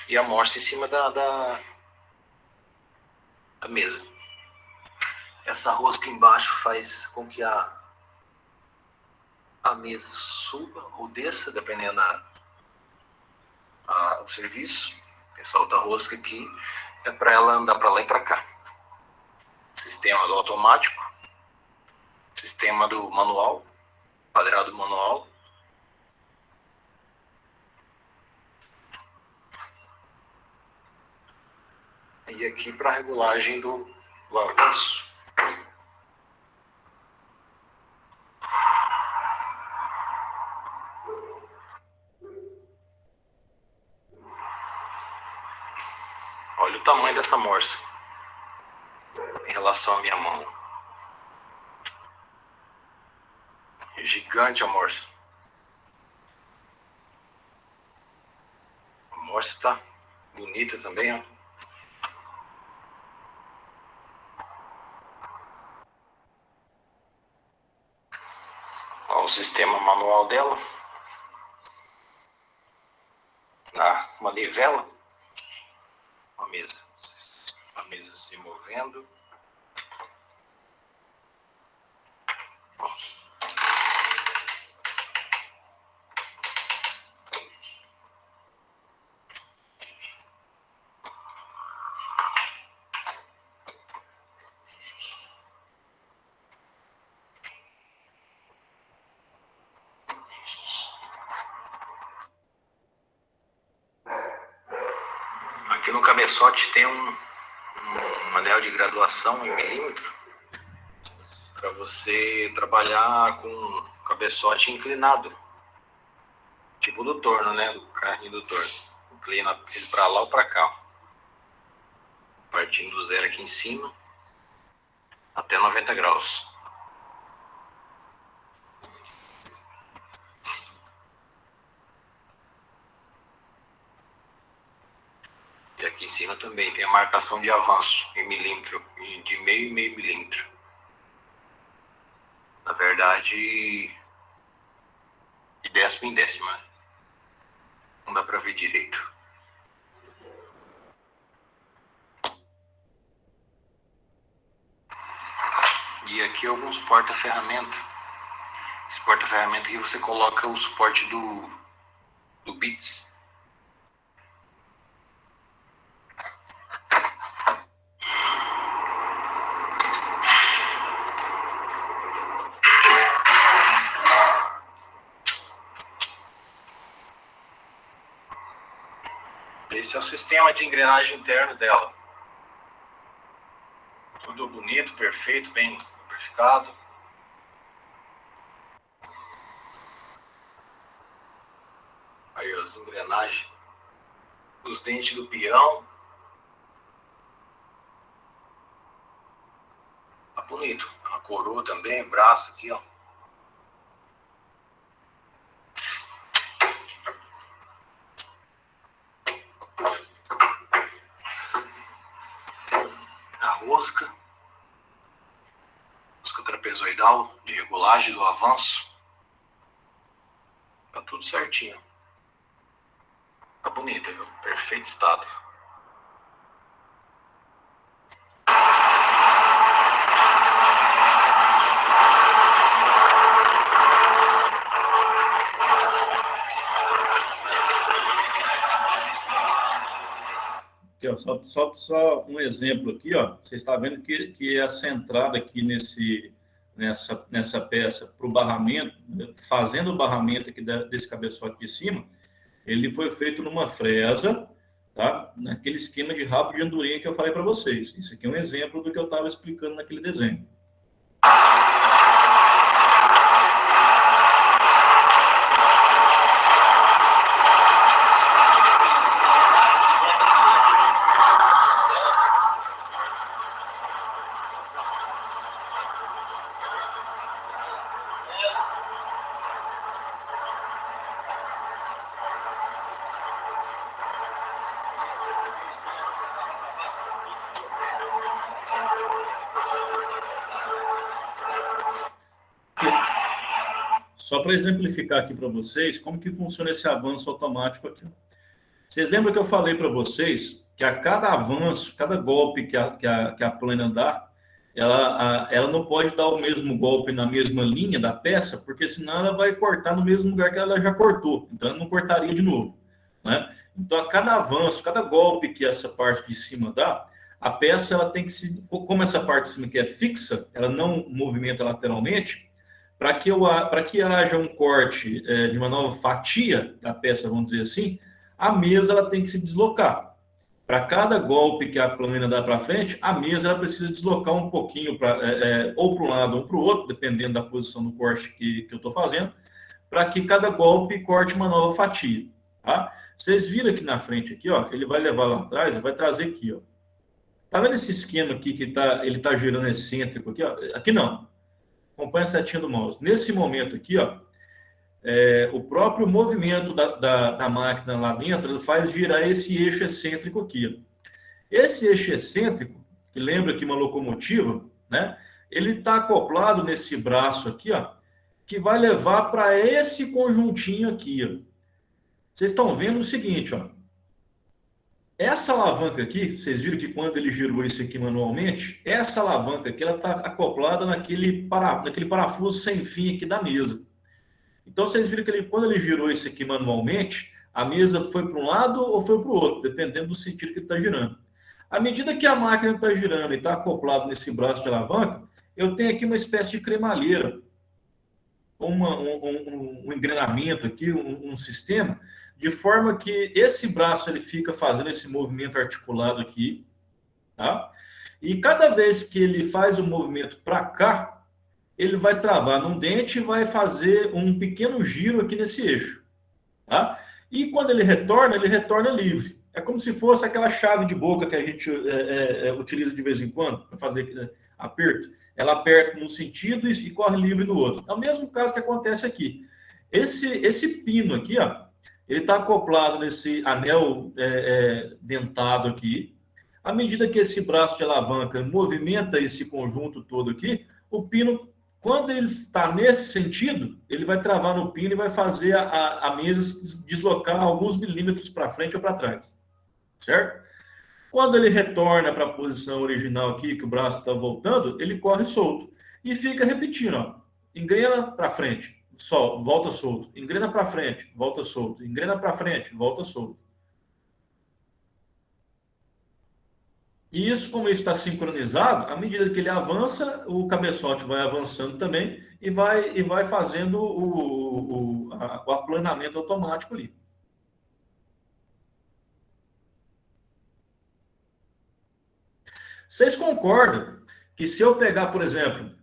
E a morsa em cima da mesa. Essa rosca embaixo faz com que a mesa suba ou desça, dependendo do serviço. Essa outra rosca aqui é para ela andar para lá e para cá. Sistema do automático, sistema do manual, quadrado manual. E aqui para regulagem do avanço. Olha o tamanho dessa morsa em relação à minha mão. É gigante a morsa. A morsa tá bonita também, ó. Ó, o sistema manual dela. Na manivela. A mesa se movendo. Aqui no cabeçote tem um anel de graduação em milímetro para você trabalhar com cabeçote inclinado, tipo do torno, né? Do carrinho do torno. Inclina ele para lá ou para cá, partindo do zero aqui em cima até 90 graus. E aqui em cima também tem a marcação de avanço em milímetro, de meio e meio milímetro. Na verdade, de décima em décima. Não dá para ver direito. E aqui alguns porta-ferramenta. Esse porta-ferramenta aqui você coloca o suporte do bits. Esse é o sistema de engrenagem interno dela. Tudo bonito, perfeito, bem lubrificado. Aí as engrenagens, os dentes do peão. Tá bonito. A coroa também, o braço aqui, ó. trapezoidal de regulagem do avanço. Tá tudo certinho. Tá bonita, viu? Perfeito estado. Aqui, ó, só um exemplo aqui, ó. Você está vendo que essa entrada aqui nessa peça para o barramento, fazendo o barramento aqui desse cabeçote de cima, ele foi feito numa fresa, tá? Naquele esquema de rabo de andorinha que eu falei para vocês. Isso aqui é um exemplo do que eu estava explicando naquele desenho. Só para exemplificar aqui para vocês como que funciona esse avanço automático aqui. Vocês lembram que eu falei para vocês que a cada avanço, cada golpe que a plana dá, ela não pode dar o mesmo golpe na mesma linha da peça, porque senão ela vai cortar no mesmo lugar que ela já cortou. Então ela não cortaria de novo, né? Então a cada avanço, cada golpe que essa parte de cima dá, a peça ela tem que se... Como essa parte de cima aqui é fixa, ela não movimenta lateralmente. Para que haja um corte de uma nova fatia da peça, vamos dizer assim, a mesa ela tem que se deslocar. Para cada golpe que a plana dá para frente, a mesa ela precisa deslocar um pouquinho ou para um lado ou para o outro, dependendo da posição do corte que eu estou fazendo, para que cada golpe corte uma nova fatia. Tá? Vocês viram aqui na frente, aqui, ó, ele vai levar lá atrás e vai trazer aqui. Ó. Tá vendo esse esquema aqui que ele está girando excêntrico aqui? Ó? Aqui não. Acompanha a setinha do mouse. Nesse momento aqui, ó, o próprio movimento da máquina lá dentro faz girar esse eixo excêntrico aqui. Ó. Esse eixo excêntrico, que lembra que uma locomotiva, né? Ele está acoplado nesse braço aqui, ó, que vai levar para esse conjuntinho aqui. Ó. Vocês estão vendo o seguinte, ó. Essa alavanca aqui, vocês viram que quando ele girou isso aqui manualmente, essa alavanca aqui, ela está acoplada naquele parafuso sem fim aqui da mesa. Então, vocês viram que quando ele girou isso aqui manualmente, a mesa foi para um lado ou foi para o outro, dependendo do sentido que ele está girando. À medida que a máquina está girando e está acoplado nesse braço de alavanca, eu tenho aqui uma espécie de cremalheira, um engrenamento aqui, um sistema, de forma que esse braço ele fica fazendo esse movimento articulado aqui, tá? E cada vez que ele faz o movimento para cá, ele vai travar num dente e vai fazer um pequeno giro aqui nesse eixo, tá? E quando ele retorna livre. É como se fosse aquela chave de boca que a gente utiliza de vez em quando para fazer aperto. Ela aperta num sentido e corre livre no outro. É o mesmo caso que acontece aqui. Esse pino aqui, ó, ele está acoplado nesse anel dentado aqui. À medida que esse braço de alavanca movimenta esse conjunto todo aqui, o pino, quando ele está nesse sentido, ele vai travar no pino e vai fazer a mesa deslocar alguns milímetros para frente ou para trás. Certo? Quando ele retorna para a posição original aqui, que o braço está voltando, ele corre solto. E fica repetindo, ó. Engrena para frente. Volta solto, engrena para frente, volta solto, engrena para frente, volta solto. E isso, como isso está sincronizado, à medida que ele avança, o cabeçote vai avançando também e vai fazendo o aplanamento automático ali. Vocês concordam que se eu pegar, por exemplo,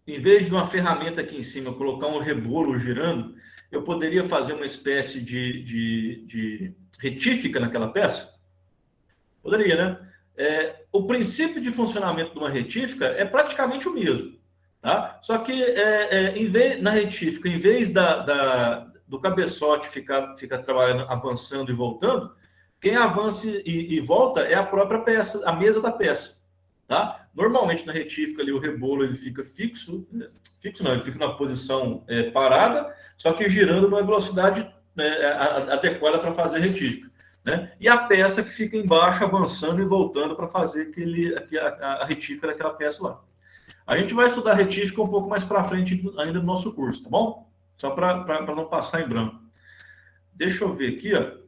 em vez de uma ferramenta aqui em cima, colocar um rebolo girando, eu poderia fazer uma espécie de retífica naquela peça? Poderia, né? O princípio de funcionamento de uma retífica é praticamente o mesmo. Tá? Só que na retífica, em vez do cabeçote ficar trabalhando, avançando e voltando, quem avança e volta é a própria peça, a mesa da peça. tá? Normalmente na retífica ali o rebolo ele fica fixo, fixo não, ele fica na posição parada, só que girando numa velocidade adequada para fazer retífica, né? E a peça que fica embaixo avançando e voltando para fazer a retífica daquela peça lá. A gente vai estudar retífica um pouco mais para frente ainda no nosso curso, tá bom? Só para não passar em branco. Deixa eu ver aqui, ó,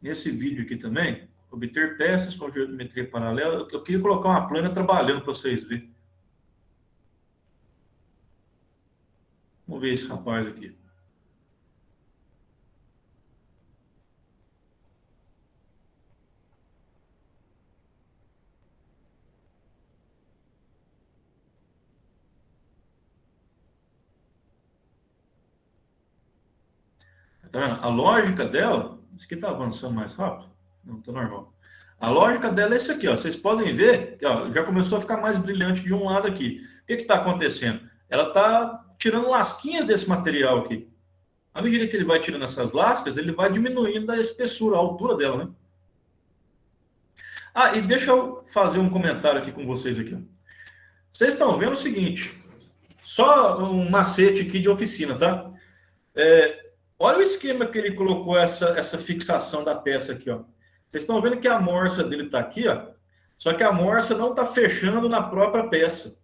nesse vídeo aqui também, obter peças com geometria paralela. Eu queria colocar uma plana trabalhando para vocês verem. Vamos ver esse rapaz aqui. Tá vendo? A lógica dela, isso aqui está avançando mais rápido? Não, está normal. A lógica dela é isso aqui, ó. Vocês podem ver que ó, já começou a ficar mais brilhante de um lado aqui. O que está acontecendo? Ela está tirando lasquinhas desse material aqui. À medida que ele vai tirando essas lascas, ele vai diminuindo a espessura, a altura dela, né? Ah, e deixa eu fazer um comentário aqui com vocês aqui. Ó. Vocês estão vendo o seguinte, só um macete aqui de oficina, tá? Olha o esquema que ele colocou essa fixação da peça aqui, ó. Vocês estão vendo que a morsa dele está aqui, ó. Só que a morsa não está fechando na própria peça,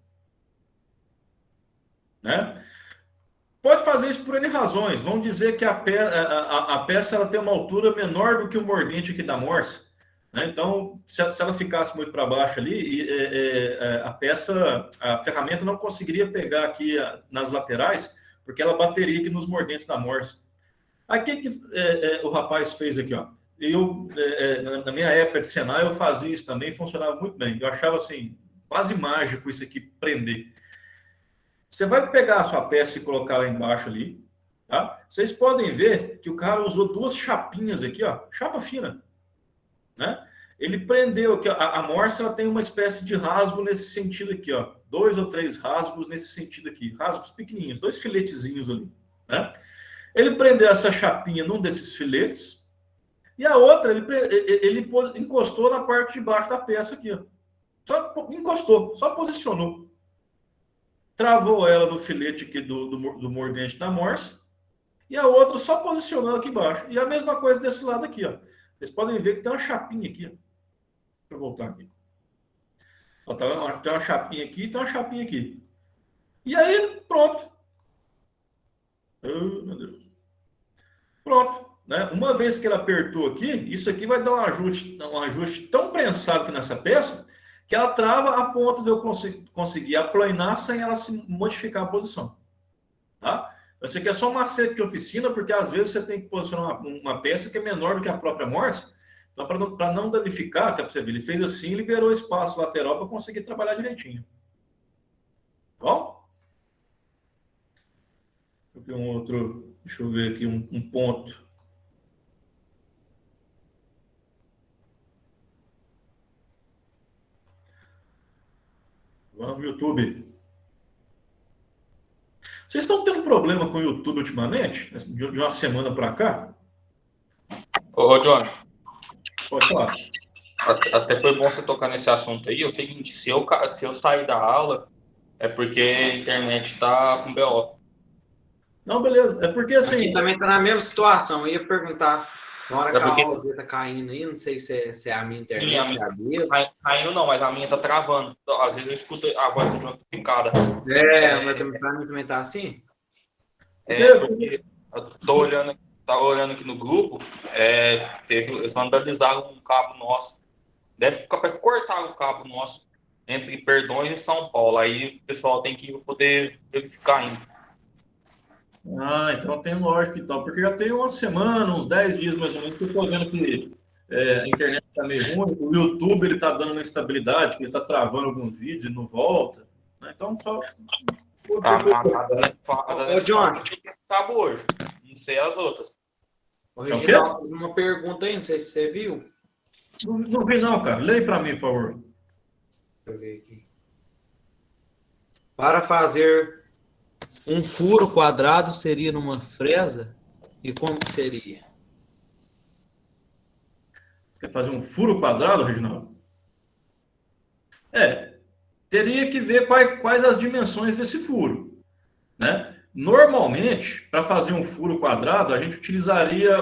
né? Pode fazer isso por N razões. Vamos dizer que a peça ela tem uma altura menor do que o mordente aqui da morsa, né? Então, se ela ficasse muito para baixo ali, a ferramenta não conseguiria pegar aqui nas laterais, porque ela bateria aqui nos mordentes da morsa. Aí o que o rapaz fez aqui, ó? Eu, na minha época de Senai, eu fazia isso também, funcionava muito bem. Eu achava assim, quase mágico isso aqui prender. Você vai pegar a sua peça e colocar lá embaixo ali, tá? Vocês podem ver que o cara usou duas chapinhas aqui, ó, chapa fina, né? Ele prendeu aqui, a morsa ela tem uma espécie de rasgo nesse sentido aqui, ó, 2 ou 3 rasgos nesse sentido aqui, rasgos pequenininhos, 2 filetezinhos ali, né? Ele prendeu essa chapinha num desses filetes e a outra ele encostou na parte de baixo da peça aqui, ó. Só encostou, só posicionou. Travou ela no filete aqui do mordente da morsa e a outra só posicionou aqui embaixo. E a mesma coisa desse lado aqui, ó. Vocês podem ver que tem uma chapinha aqui, ó. Deixa eu voltar aqui. Ó, tem uma chapinha aqui e tem uma chapinha aqui. E aí, pronto. Oh, meu Deus. Pronto. Né? Uma vez que ele apertou aqui, isso aqui vai dar um ajuste tão prensado aqui nessa peça que ela trava a ponto de eu conseguir aplanar sem ela se modificar a posição. Tá? Isso aqui é só um macete de oficina, porque às vezes você tem que posicionar uma peça que é menor do que a própria morsa. Então, para não danificar, que você ver, ele fez assim e liberou espaço lateral para conseguir trabalhar direitinho. Bom? Deixa eu ver aqui um ponto. Vamos no YouTube. Vocês estão tendo problema com o YouTube ultimamente? De uma semana para cá? Ô, John. Pode falar. Até foi bom você tocar nesse assunto aí. É o seguinte, se eu sair da aula, é porque a internet está com BO. Não, beleza. É porque assim... Aqui também está na mesma situação. Eu ia perguntar, na hora que a aula está caindo aí, não sei se é a minha internet, se é a dele. Caindo não, mas a minha está travando. Às vezes eu escuto a voz do John picada. Mas também tá assim? Porque eu tô olhando aqui no grupo, eles vandalizaram um cabo nosso. Deve ficar para cortar o cabo nosso entre Perdões e São Paulo. Aí o pessoal tem que poder verificar ainda. Ah, então tem lógico então, porque já tem uma semana, uns 10 dias mais ou menos, que eu estou vendo que a internet está meio ruim, o YouTube ele está dando uma instabilidade, que ele está travando alguns vídeos e não volta, né? Então só... Ô, John, cabo hoje, não sei as outras. O Reginaldo fez uma pergunta aí, não sei se você viu. Não vi não, cara, leia para mim, por favor. Deixa eu ver aqui. Para fazer um furo quadrado seria numa fresa? E como que seria? Você quer fazer um furo quadrado, Reginaldo? teria que ver quais as dimensões desse furo, né? Normalmente, para fazer um furo quadrado, a gente utilizaria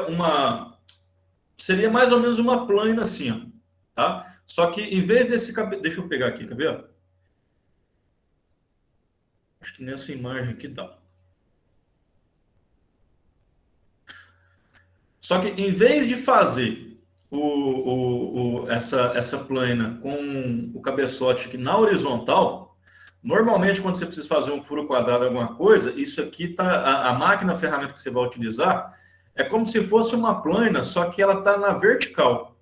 seria mais ou menos uma plana assim, ó, tá? Só que em vez desse deixa eu pegar aqui, quer ver? Acho que nessa imagem aqui dá. Só que em vez de fazer essa plana com o cabeçote aqui na horizontal, normalmente quando você precisa fazer um furo quadrado alguma coisa, isso aqui tá a máquina, a ferramenta que você vai utilizar, é como se fosse uma plana, só que ela está na vertical.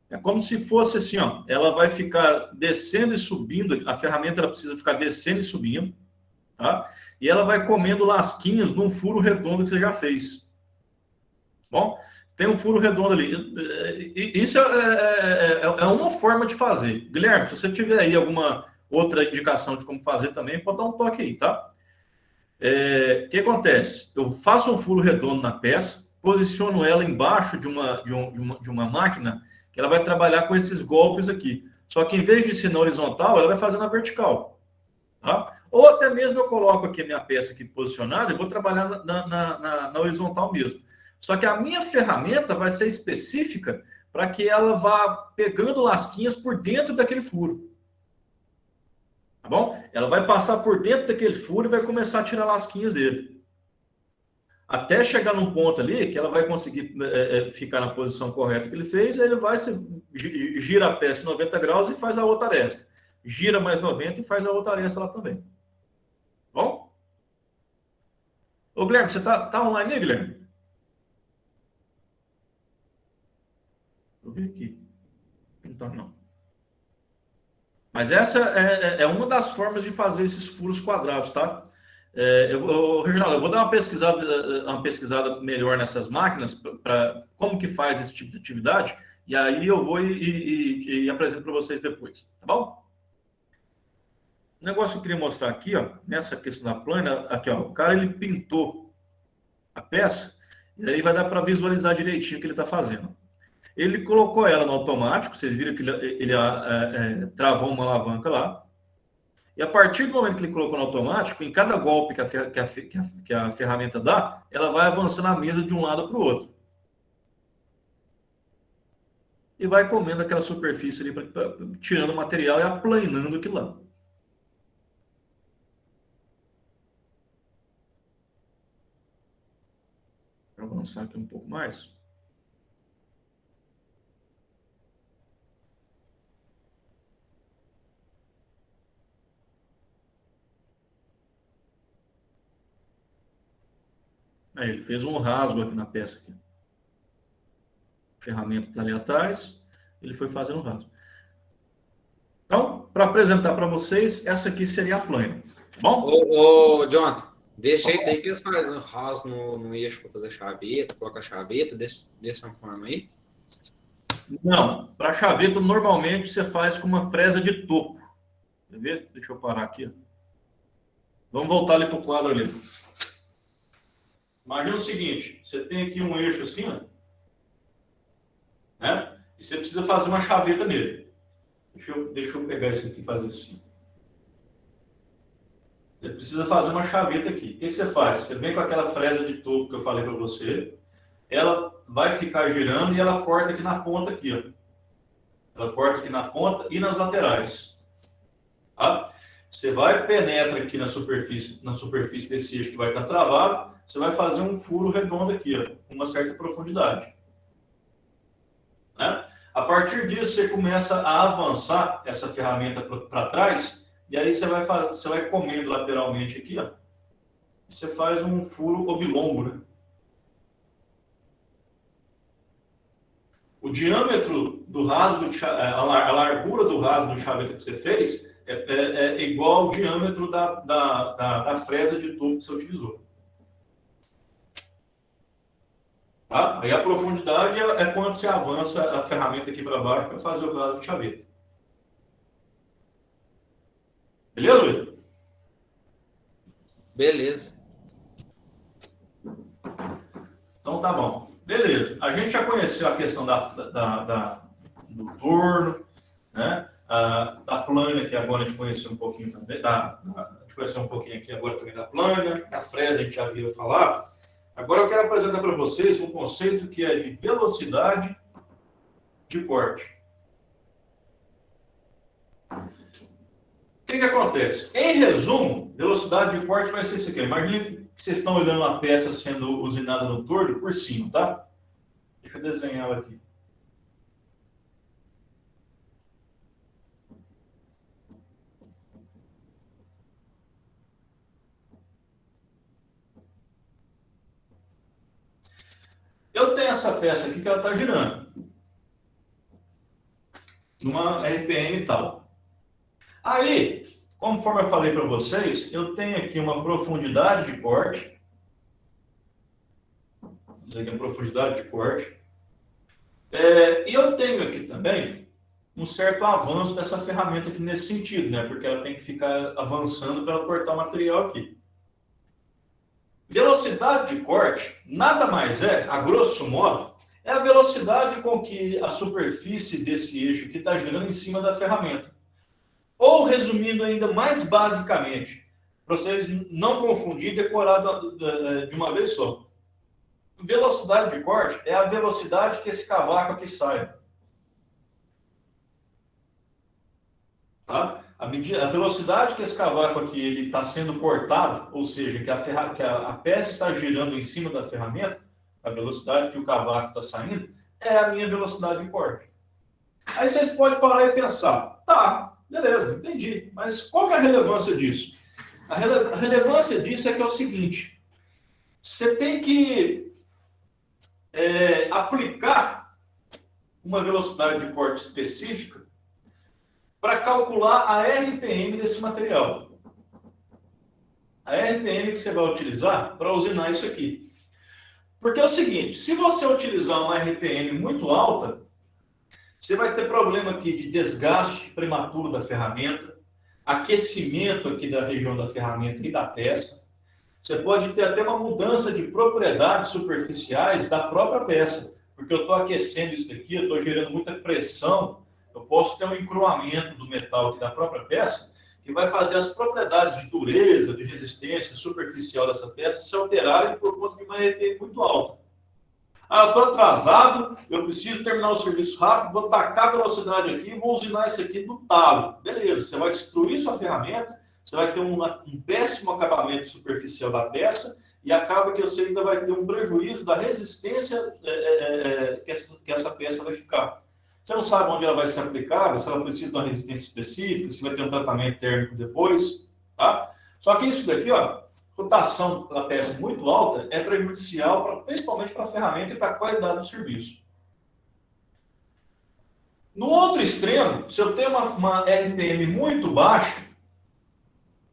É como se fosse assim, ó, ela vai ficar descendo e subindo, a ferramenta ela precisa ficar descendo e subindo, tá? E ela vai comendo lasquinhas num furo redondo que você já fez. Bom, tem um furo redondo ali. Isso é uma forma de fazer. Guilherme, se você tiver aí alguma outra indicação de como fazer também, pode dar um toque aí, tá? O que acontece? Eu faço um furo redondo na peça, posiciono ela embaixo de uma máquina que ela vai trabalhar com esses golpes aqui. Só que em vez de ser na horizontal, ela vai fazer na vertical. Tá? Ou até mesmo eu coloco aqui a minha peça aqui posicionada e vou trabalhar na horizontal mesmo. Só que a minha ferramenta vai ser específica para que ela vá pegando lasquinhas por dentro daquele furo. Tá bom? Ela vai passar por dentro daquele furo e vai começar a tirar lasquinhas dele. Até chegar num ponto ali que ela vai conseguir ficar na posição correta que ele fez, aí ele vai gira a peça em 90 graus e faz a outra aresta. Gira mais 90 e faz a outra aresta lá também. Bom? Ô, Guilherme, você tá online aí, Guilherme? Vou ver aqui. Não tá, não. Mas essa é uma das formas de fazer esses furos quadrados, tá? Reginaldo, eu vou dar uma pesquisada melhor nessas máquinas para como que faz esse tipo de atividade, e aí eu vou e apresento para vocês depois, tá bom? O negócio que eu queria mostrar aqui, ó, nessa questão da plana, aqui, ó, o cara ele pintou a peça, e aí vai dar para visualizar direitinho o que ele está fazendo. Ele colocou ela no automático, vocês viram que ele travou uma alavanca lá. E a partir do momento que ele colocou no automático, em cada golpe que a ferramenta dá, ela vai avançando a mesa de um lado para o outro. E vai comendo aquela superfície ali, tirando o material e aplanando aquilo lá. Vou avançar aqui um pouco mais. Aí, ele fez um rasgo aqui na peça. Aqui. A ferramenta está ali atrás, ele foi fazendo um rasgo. Então, para apresentar para vocês, essa aqui seria a plana. Bom? Ô, Jonathan, deixa aí, daí que eles fazem um rasgo no eixo para fazer chaveta, coloca a chaveta, dessa forma aí? Não, para chaveta, normalmente você faz com uma fresa de topo. Quer ver? Deixa eu parar aqui. Vamos voltar ali para o quadro ali. Imagina o seguinte, você tem aqui um eixo assim, ó, né? E você precisa fazer uma chaveta nele. Deixa eu pegar isso aqui e fazer assim. Você precisa fazer uma chaveta aqui. O que você faz? Você vem com aquela fresa de topo que eu falei para você, ela vai ficar girando e ela corta aqui na ponta aqui, ó. Ela corta aqui na ponta e nas laterais. Tá? Você vai, penetra aqui na superfície desse eixo que vai estar travado, você vai fazer um furo redondo aqui, ó, com uma certa profundidade. Né? A partir disso, você começa a avançar essa ferramenta para trás, e aí você vai comendo lateralmente aqui, ó, e você faz um furo oblongo, né? O diâmetro do rasgo, a largura do rasgo de chaveta que você fez é igual ao diâmetro da fresa de tubo que você utilizou. Tá? Aí a profundidade é quando você avança a ferramenta aqui para baixo para fazer o rasgo de chaveta. Beleza, Luiz? Beleza. Então tá bom. Beleza. A gente já conheceu a questão do torno, né? da plana, que agora a gente conheceu um pouquinho também, a gente conheceu um pouquinho aqui agora também da plana, da fresa a gente já viu falar. Agora eu quero apresentar para vocês um conceito que é de velocidade de corte. O que acontece? Em resumo, velocidade de corte vai ser isso aqui. Imagine que vocês estão olhando uma peça sendo usinada no torno por cima, tá? Deixa eu desenhar ela aqui. Eu tenho essa peça aqui que ela está girando. Numa RPM e tal. Aí, conforme eu falei para vocês, eu tenho aqui uma profundidade de corte. Isso aqui é a profundidade de corte. E eu tenho aqui também um certo avanço dessa ferramenta aqui nesse sentido, né? Porque ela tem que ficar avançando para ela cortar o material aqui. Velocidade de corte nada mais é, a grosso modo, é a velocidade com que a superfície desse eixo aqui está girando em cima da ferramenta. Ou, resumindo ainda mais basicamente, para vocês não confundirem, decorar de uma vez só. Velocidade de corte é a velocidade que esse cavaco aqui sai. Tá? A velocidade que esse cavaco aqui está sendo cortado, ou seja, que a peça está girando em cima da ferramenta, a velocidade que o cavaco está saindo, é a minha velocidade de corte. Aí vocês podem parar e pensar, tá, beleza, entendi, mas qual que é a relevância disso? A relevância disso é que é o seguinte, você tem que aplicar uma velocidade de corte específica para calcular a RPM desse material. A RPM que você vai utilizar para usinar isso aqui. Porque é o seguinte, se você utilizar uma RPM muito alta, você vai ter problema aqui de desgaste prematuro da ferramenta, aquecimento aqui da região da ferramenta e da peça. Você pode ter até uma mudança de propriedades superficiais da própria peça, porque eu estou aquecendo isso daqui, eu estou gerando muita pressão, eu posso ter um encruamento do metal aqui da própria peça, que vai fazer as propriedades de dureza, de resistência superficial dessa peça se alterarem por conta de uma RPM muito alta. Eu estou atrasado, eu preciso terminar o serviço rápido, vou tacar a velocidade aqui e vou usinar isso aqui no talo. Beleza, você vai destruir sua ferramenta, você vai ter um péssimo acabamento superficial da peça e acaba que você ainda vai ter um prejuízo da resistência que essa peça vai ficar. Você não sabe onde ela vai ser aplicada, se ela precisa de uma resistência específica, se vai ter um tratamento térmico depois, tá? Só que isso daqui, ó, rotação da peça muito alta é prejudicial, principalmente para a ferramenta e para a qualidade do serviço. No outro extremo, se eu tenho uma RPM muito baixa,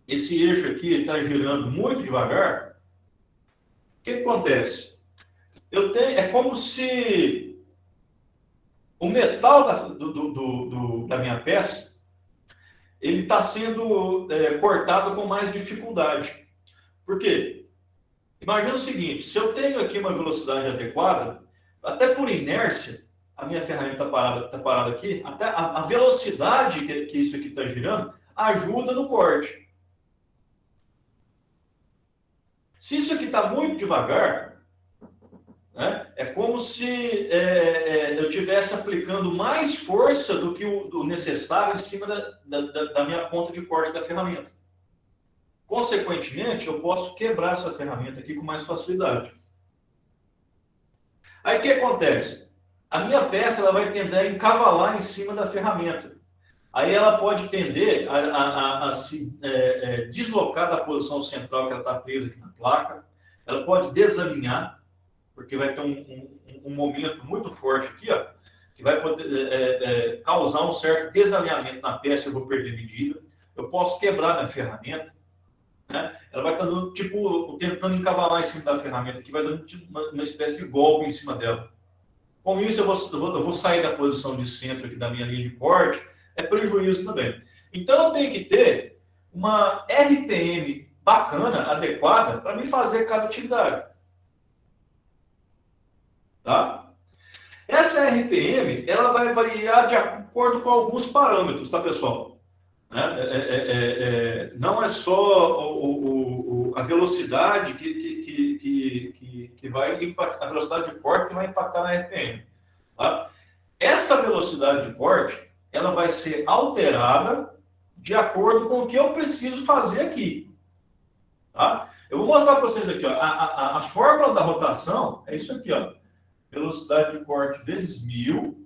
esse eixo aqui está girando muito devagar, o que acontece? É como se o metal da minha peça ele está sendo cortado com mais dificuldade. Por quê? Imagina o seguinte, se eu tenho aqui uma velocidade adequada, até por inércia, a minha ferramenta está parada aqui, até a velocidade que isso aqui está girando ajuda no corte. Se isso aqui está muito devagar, né, é como se eu estivesse aplicando mais força do que o necessário em cima da minha ponta de corte da ferramenta. Consequentemente, eu posso quebrar essa ferramenta aqui com mais facilidade. Aí o que acontece? A minha peça ela vai tender a encavalar em cima da ferramenta. Aí ela pode tender a se deslocar da posição central que ela está presa aqui na placa. Ela pode desalinhar, porque vai ter um momento muito forte aqui, ó, que vai poder causar um certo desalinhamento na peça, eu vou perder medida. Eu posso quebrar minha ferramenta, né? Ela vai estar dando, tentando encavalar em cima da ferramenta aqui, vai dando uma espécie de golpe em cima dela. Com isso, eu vou sair da posição de centro aqui da minha linha de corte, é prejuízo também. Então, eu tenho que ter uma RPM bacana, adequada, para me fazer cada atividade. Tá? Essa RPM, ela vai variar de acordo com alguns parâmetros, tá, pessoal? Não é só a velocidade que vai impactar, a velocidade de corte que vai impactar na RPM. Tá? Essa velocidade de corte, ela vai ser alterada de acordo com o que eu preciso fazer aqui. Tá? Eu vou mostrar para vocês aqui, ó, a fórmula da rotação é isso aqui, ó. Velocidade de corte vezes 1000,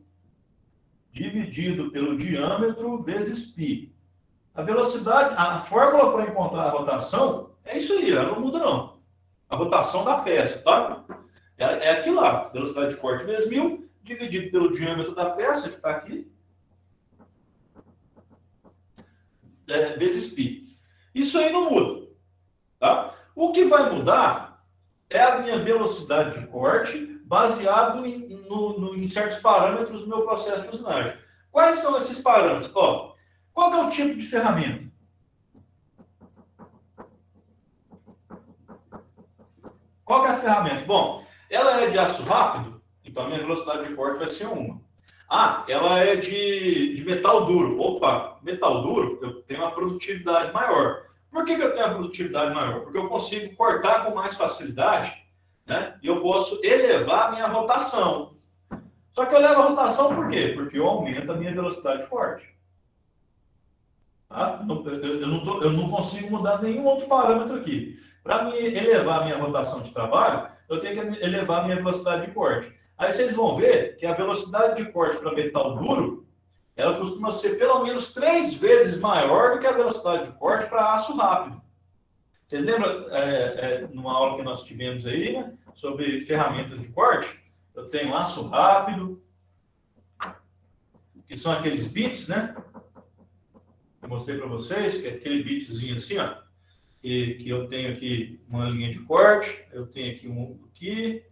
dividido pelo diâmetro vezes π. A velocidade, a fórmula para encontrar a rotação é isso aí, ela não muda não. A rotação da peça, tá? É aqui lá, velocidade de corte vezes 1000, dividido pelo diâmetro da peça, que está aqui, vezes π. Isso aí não muda, tá? O que vai mudar é a minha velocidade de corte baseado em certos parâmetros do meu processo de usinagem. Quais são esses parâmetros? Ó, qual que é o tipo de ferramenta? Qual que é a ferramenta? Bom, ela é de aço rápido, então a minha velocidade de corte vai ser 1. Ah, ela é de metal duro. Opa, metal duro, eu tenho uma produtividade maior. Por que eu tenho a produtividade maior? Porque eu consigo cortar com mais facilidade, né? E eu posso elevar a minha rotação. Só que eu levo a rotação por quê? Porque eu aumento a minha velocidade de corte. Tá? Eu não consigo mudar nenhum outro parâmetro aqui. Para me elevar a minha rotação de trabalho, eu tenho que elevar a minha velocidade de corte. Aí vocês vão ver que a velocidade de corte para metal duro, ela costuma ser pelo menos 3 vezes maior do que a velocidade de corte para aço rápido. Vocês lembram, numa aula que nós tivemos aí, né, sobre ferramentas de corte? Eu tenho aço rápido, que são aqueles bits, né? Eu mostrei para vocês, que é aquele bitzinho assim, ó, que eu tenho aqui uma linha de corte, eu tenho aqui um aqui,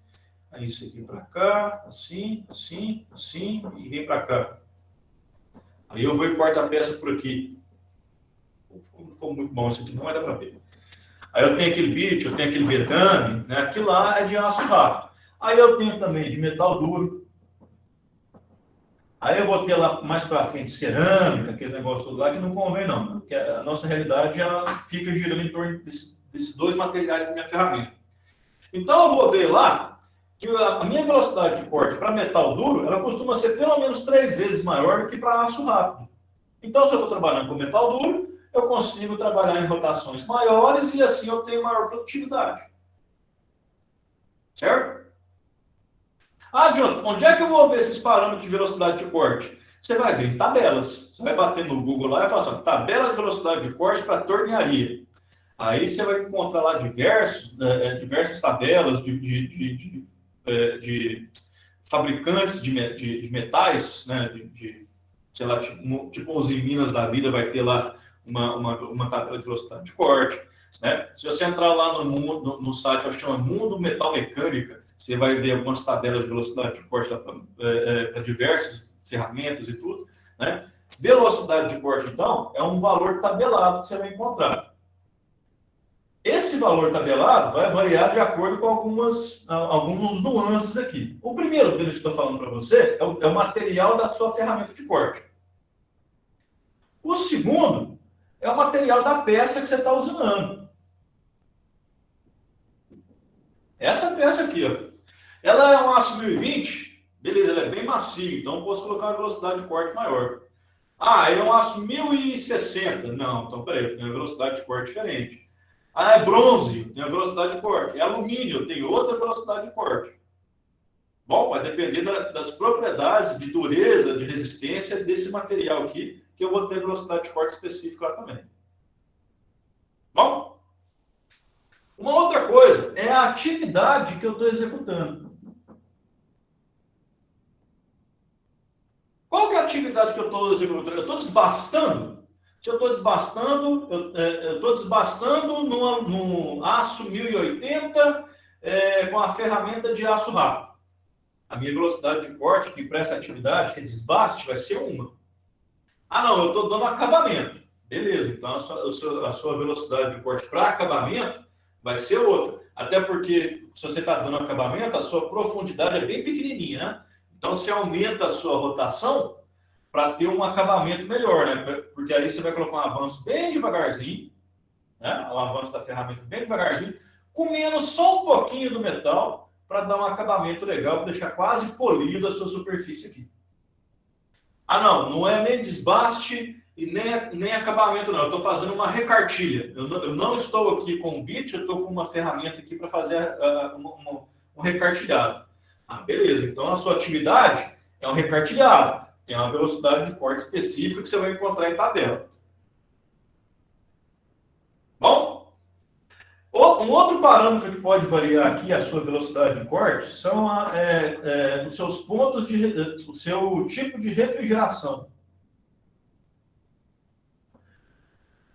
aí isso aqui para cá, assim, assim, assim, e vem para cá. Aí eu vou e corto a peça por aqui. Ficou muito bom isso aqui, não vai dar para ver. Aí eu tenho aquele bit, eu tenho aquele betame, né? Aquilo lá é de aço rápido. Aí eu tenho também de metal duro. Aí eu vou ter lá mais para frente cerâmica, aqueles negócios tudo lá que não convém não, porque a nossa realidade ela fica girando em torno desses dois materiais da minha ferramenta. Então eu vou ver lá que a minha velocidade de corte para metal duro, ela costuma ser pelo menos 3 vezes maior do que para aço rápido. Então se eu estou trabalhando com metal duro, eu consigo trabalhar em rotações maiores e assim eu tenho maior produtividade. Certo? Ah, John, onde é que eu vou ver esses parâmetros de velocidade de corte? Você vai ver em tabelas. Você vai bater no Google lá e falar assim, tabela de velocidade de corte para tornearia. Aí você vai encontrar lá diversas tabelas de fabricantes de metais, né? Sei lá, tipo os em Minas da vida vai ter lá uma tabela de velocidade de corte. Né? Se você entrar lá no site, eu acho que chama Mundo Metal Mecânica, você vai ver algumas tabelas de velocidade de corte para diversas ferramentas e tudo. Né? Velocidade de corte, então, é um valor tabelado que você vai encontrar. Esse valor tabelado vai variar de acordo com alguns nuances aqui. O primeiro deles que eu estou falando para você é o material da sua ferramenta de corte. O segundo é o material da peça que você está usando. Essa peça aqui, ó, ela é um aço 1020, beleza, ela é bem macia, então eu posso colocar uma velocidade de corte maior. Ah, ele é um aço 1060. Não, então peraí, eu tenho uma velocidade de corte diferente. Ah, é bronze, eu tenho uma velocidade de corte. É alumínio, eu tenho outra velocidade de corte. Bom, vai depender das propriedades de dureza, de resistência desse material aqui, que eu vou ter velocidade de corte específica lá também. Bom? Uma outra coisa é a atividade que eu estou executando. Qual que é a atividade que eu estou executando? Eu estou desbastando? Se eu estou desbastando, eu estou desbastando no aço 1080 com a ferramenta de aço rápido. A minha velocidade de corte que para essa atividade, que é desbaste, vai ser 1. Ah, não, eu estou dando acabamento. Beleza, então a sua velocidade de corte para acabamento vai ser outra. Até porque, se você está dando acabamento, a sua profundidade é bem pequenininha, né? Então, você aumenta a sua rotação para ter um acabamento melhor, né? Porque aí você vai colocar um avanço bem devagarzinho, né? O avanço da ferramenta bem devagarzinho, comendo só um pouquinho do metal para dar um acabamento legal, para deixar quase polido a sua superfície aqui. Ah, não é nem desbaste e nem acabamento, não. Eu estou fazendo uma recartilha. Eu não estou aqui com o bit, eu estou com uma ferramenta aqui para fazer um recartilhado. Ah, beleza. Então, a sua atividade é um recartilhado. Tem uma velocidade de corte específica que você vai encontrar em tabela. Bom? Um outro parâmetro que pode variar aqui a sua velocidade de corte são os seus pontos o seu tipo de refrigeração.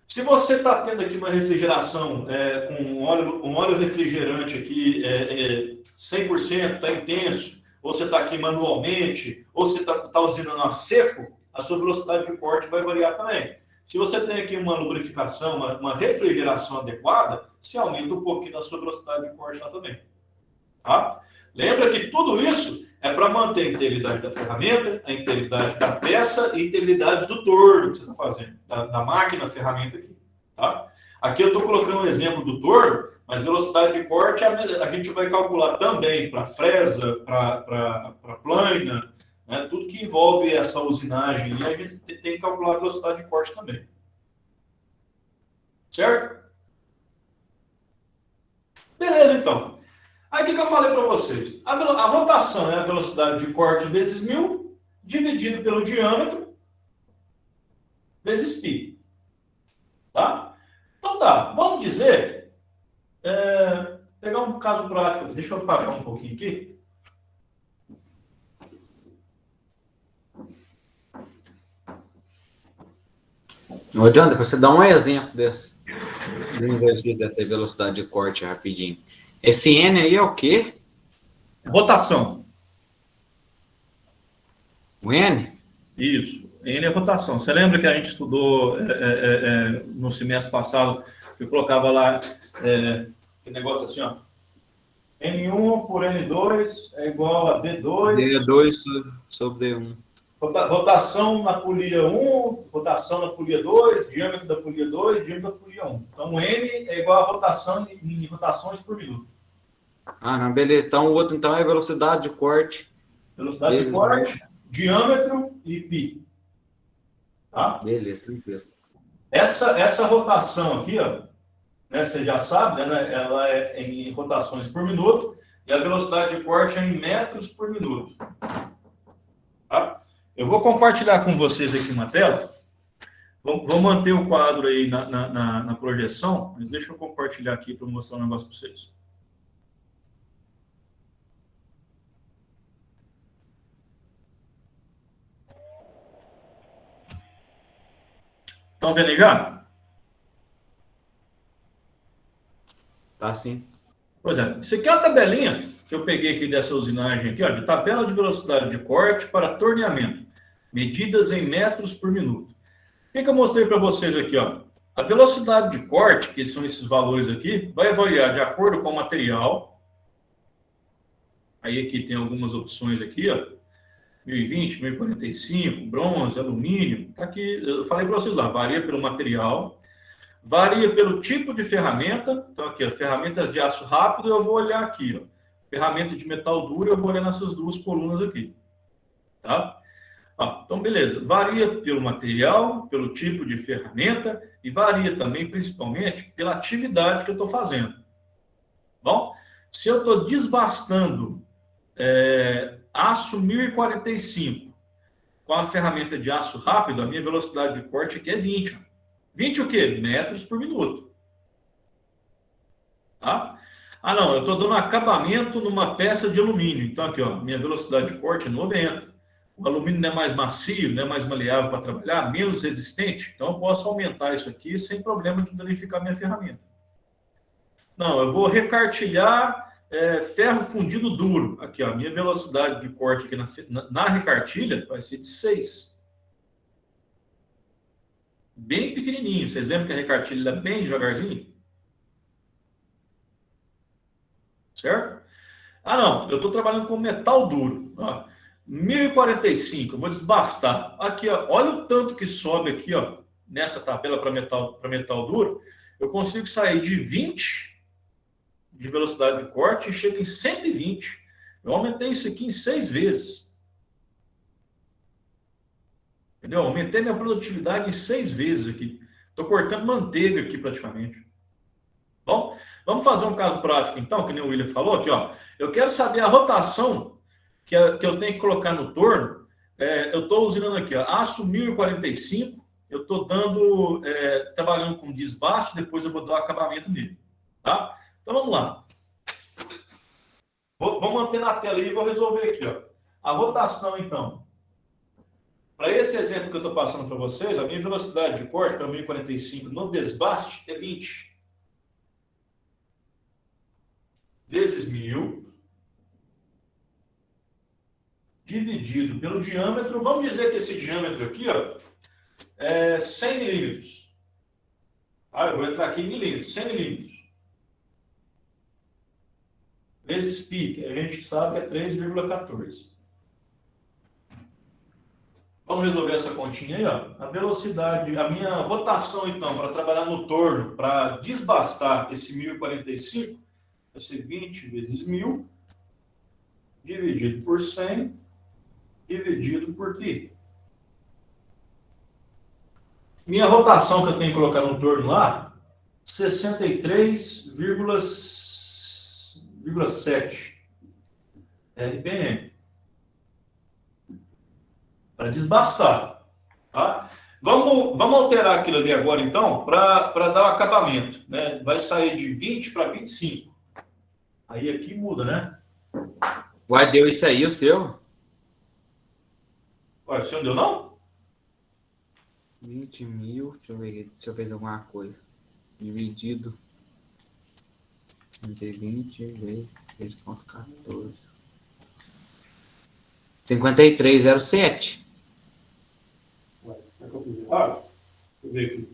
Se você está tendo aqui uma refrigeração com um óleo refrigerante aqui 100%, está intenso, ou você está aqui manualmente, ou você está usinando a seco, a sua velocidade de corte vai variar também. Se você tem aqui uma lubrificação, uma refrigeração adequada, você aumenta um pouquinho a sua velocidade de corte lá também. Tá? Lembra que tudo isso é para manter a integridade da ferramenta, a integridade da peça e a integridade do torno que você está fazendo, da máquina, ferramenta aqui. Tá? Aqui eu estou colocando um exemplo do torno, mas velocidade de corte a gente vai calcular também para fresa, para plana, né? Tudo que envolve essa usinagem, a gente tem que calcular a velocidade de corte também. Certo? Beleza, então. Aí o que eu falei para vocês? A rotação é a velocidade de corte vezes 1000, dividido pelo diâmetro, vezes π. Tá? Então tá, vamos dizer, pegar um caso prático, deixa eu parar um pouquinho aqui. Ô, John, você dá um exemplo desse exercício dessa velocidade de corte rapidinho. Esse N aí é o quê? Rotação. O N? Isso. N é rotação. Você lembra que a gente estudou no semestre passado, que eu colocava lá aquele negócio assim, ó. N1 por N2 é igual a D2. D2 sobre D1. Rotação na polia 1, rotação na polia 2, diâmetro da polia 2, diâmetro da polia 1. Então, o N é igual a rotação em rotações por minuto. Ah, não, beleza. Então, o outro então é velocidade de corte. Velocidade de corte, diâmetro e π. Tá? Beleza, tranquilo. Essa rotação aqui, ó, né, você já sabe, né, ela é em rotações por minuto e a velocidade de corte é em metros por minuto. Tá? Eu vou compartilhar com vocês aqui uma tela. Vou manter o quadro aí na projeção, mas deixa eu compartilhar aqui para mostrar um negócio para vocês. Estão vendo aí já? Tá sim. Pois é, isso aqui é uma tabelinha que eu peguei aqui dessa usinagem aqui, ó, de tabela de velocidade de corte para torneamento, medidas em metros por minuto. O que eu mostrei para vocês aqui, ó? A velocidade de corte, que são esses valores aqui, vai variar de acordo com o material. Aí aqui tem algumas opções aqui, ó. 1020, 1045, bronze, alumínio. Tá aqui, eu falei para vocês lá, varia pelo material, varia pelo tipo de ferramenta. Então aqui, ó, ferramentas de aço rápido, eu vou olhar aqui, ó. Ferramenta de metal duro, eu vou olhar nessas duas colunas aqui. Tá? Ó, então, beleza. Varia pelo material, pelo tipo de ferramenta e varia também, principalmente, pela atividade que eu estou fazendo. Bom, se eu estou desbastando aço 1045 com a ferramenta de aço rápido, a minha velocidade de corte aqui é 20. 20 o quê? Metros por minuto. Tá? Ah, não, eu estou dando acabamento numa peça de alumínio. Então, aqui, ó, minha velocidade de corte é 90. O alumínio não é mais macio, não é mais maleável para trabalhar, menos resistente. Então, eu posso aumentar isso aqui sem problema de danificar minha ferramenta. Não, eu vou recartilhar ferro fundido duro. Aqui, ó, minha velocidade de corte aqui na recartilha vai ser de 6. Bem pequenininho. Vocês lembram que a recartilha é bem devagarzinho? Certo? Ah, não. Eu estou trabalhando com metal duro. Ó, 1045, eu vou desbastar. Aqui, ó, olha o tanto que sobe aqui, ó, nessa tabela para metal duro. Eu consigo sair de 20 de velocidade de corte e chego em 120. Eu aumentei isso aqui em 6 vezes. Entendeu? Aumentei minha produtividade em 6 vezes aqui. Estou cortando manteiga aqui praticamente. Bom, vamos fazer um caso prático então, que nem o William falou aqui, ó. Eu quero saber a rotação que eu tenho que colocar no torno. Eu estou usinando aqui, ó, aço 1045. Eu estou trabalhando com desbaste, depois eu vou dar o acabamento nele. Tá? Então vamos lá. Vou manter na tela aí e vou resolver aqui, ó. A rotação, então. Para esse exemplo que eu estou passando para vocês, a minha velocidade de corte para 1045 no desbaste é 20. Vezes 1000. Dividido pelo diâmetro. Vamos dizer que esse diâmetro aqui, ó, é 100 milímetros. Eu vou entrar aqui em milímetros. 100 milímetros. Vezes π, que a gente sabe que é 3,14. Vamos resolver essa continha aí, ó. A velocidade, a minha rotação, então, para trabalhar no torno, para desbastar esse 1045, vai ser 20 vezes 1000, dividido por 100, dividido por π. Minha rotação que eu tenho que colocar no torno lá, 63,7 RPM. Para desbastar. Tá? Vamos alterar aquilo ali agora, então, para dar o acabamento. Né? Vai sair de 20 para 25. Aí aqui muda, né? Uai, deu isso aí, o seu? Ué, o seu não deu, não? 20 mil, deixa eu ver se eu fiz alguma coisa. Dividido entre 20 vezes 3,14. 53,07. Ué, será que eu fiz errado? Deixa eu ver aqui.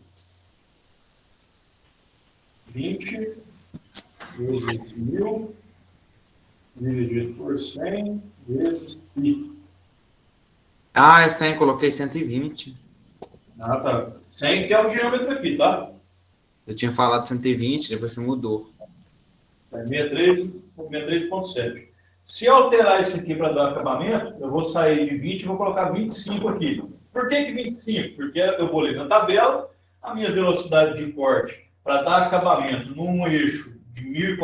20 vezes 1000 dividido por 100 vezes π. Ah, é 100, coloquei 120. Ah, tá. 100 que é o diâmetro aqui, tá? Eu tinha falado 120, depois você mudou. É 63,7. Se eu alterar isso aqui para dar acabamento, eu vou sair de 20 e vou colocar 25 aqui. Por que 25? Porque eu vou ler na tabela, a minha velocidade de corte para dar acabamento num eixo de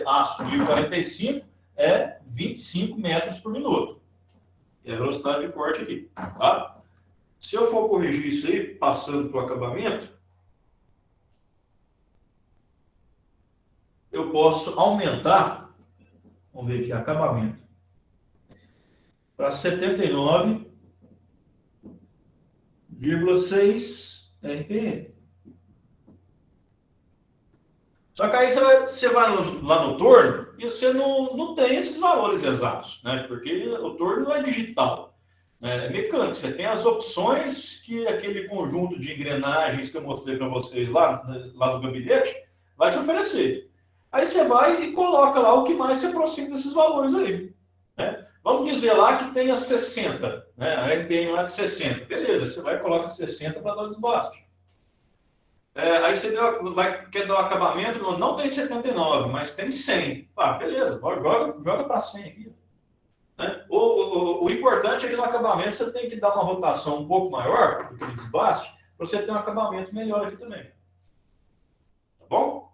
aço 1045 é 25 metros por minuto. É a velocidade de corte aqui. Tá? Se eu for corrigir isso aí, passando para o acabamento, eu posso aumentar, vamos ver aqui, acabamento, para 79,6 RPM. Só que aí você vai lá no torno e você não tem esses valores exatos, né? Porque o torno não é digital, né? É mecânico. Você tem as opções que aquele conjunto de engrenagens que eu mostrei para vocês lá no gabinete vai te oferecer. Aí você vai e coloca lá o que mais se aproxima desses valores aí, né? Vamos dizer lá que tenha 60, né? A RPM lá de 60. Beleza, você vai e coloca 60 para dar o desbaste. Aí você quer dar o acabamento, não tem 79, mas tem 100. Beleza, joga para 100 aqui. Né? O importante é que no acabamento você tem que dar uma rotação um pouco maior do que o desbaste, para você ter um acabamento melhor aqui também. Tá bom?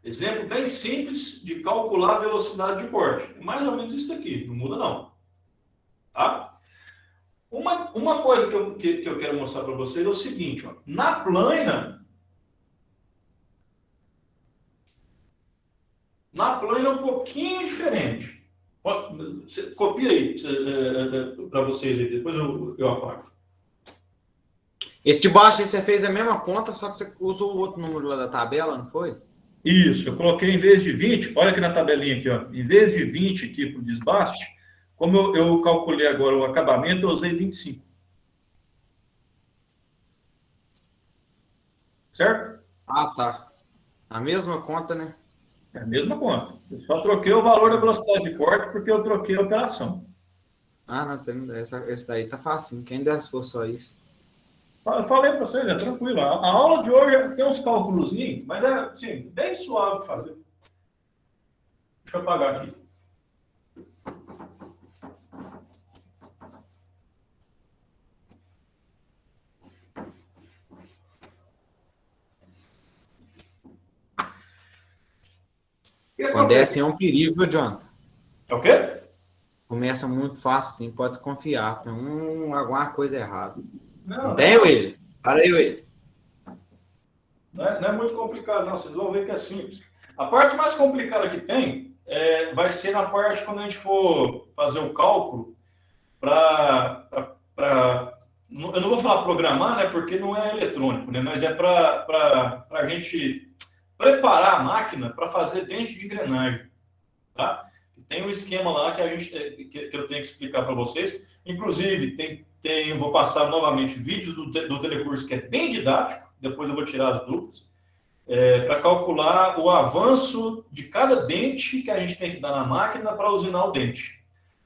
Exemplo bem simples de calcular a velocidade de corte. É mais ou menos isso daqui, não muda não. Tá? Uma coisa que eu quero mostrar para vocês é o seguinte, ó. Na plana é um pouquinho diferente. Copia aí para vocês aí, depois eu apago. Esse de baixo aí você fez a mesma conta, só que você usou o outro número lá da tabela, não foi? Isso, eu coloquei em vez de 20, olha aqui na tabelinha aqui, ó, em vez de 20 aqui para o desbaste, como eu calculei agora o acabamento, eu usei 25. Certo? Ah, tá. A mesma conta, né? É a mesma conta. Eu só troquei o valor da velocidade de corte porque eu troquei a operação. Ah, não, esse daí tá fácil. Quem dera se for só isso. Eu falei para vocês, é tranquilo. A aula de hoje tem uns cálculos, mas é assim, bem suave de fazer. Deixa eu apagar aqui. Quando é assim, é um perigo, viu, Jonathan? É o quê? Começa muito fácil, assim, pode desconfiar. Tem alguma coisa errada. Não tem, William? Para aí, William. Não é muito complicado, não. Vocês vão ver que é simples. A parte mais complicada que tem vai ser na parte quando a gente for fazer o cálculo eu não vou falar programar, né? Porque não é eletrônico, né? Mas é para a gente preparar a máquina para fazer dente de engrenagem, tá? Tem um esquema lá que eu tenho que explicar para vocês. Inclusive, vou passar novamente vídeos do telecurso que é bem didático. Depois eu vou tirar as dúvidas. Para calcular o avanço de cada dente que a gente tem que dar na máquina para usinar o dente.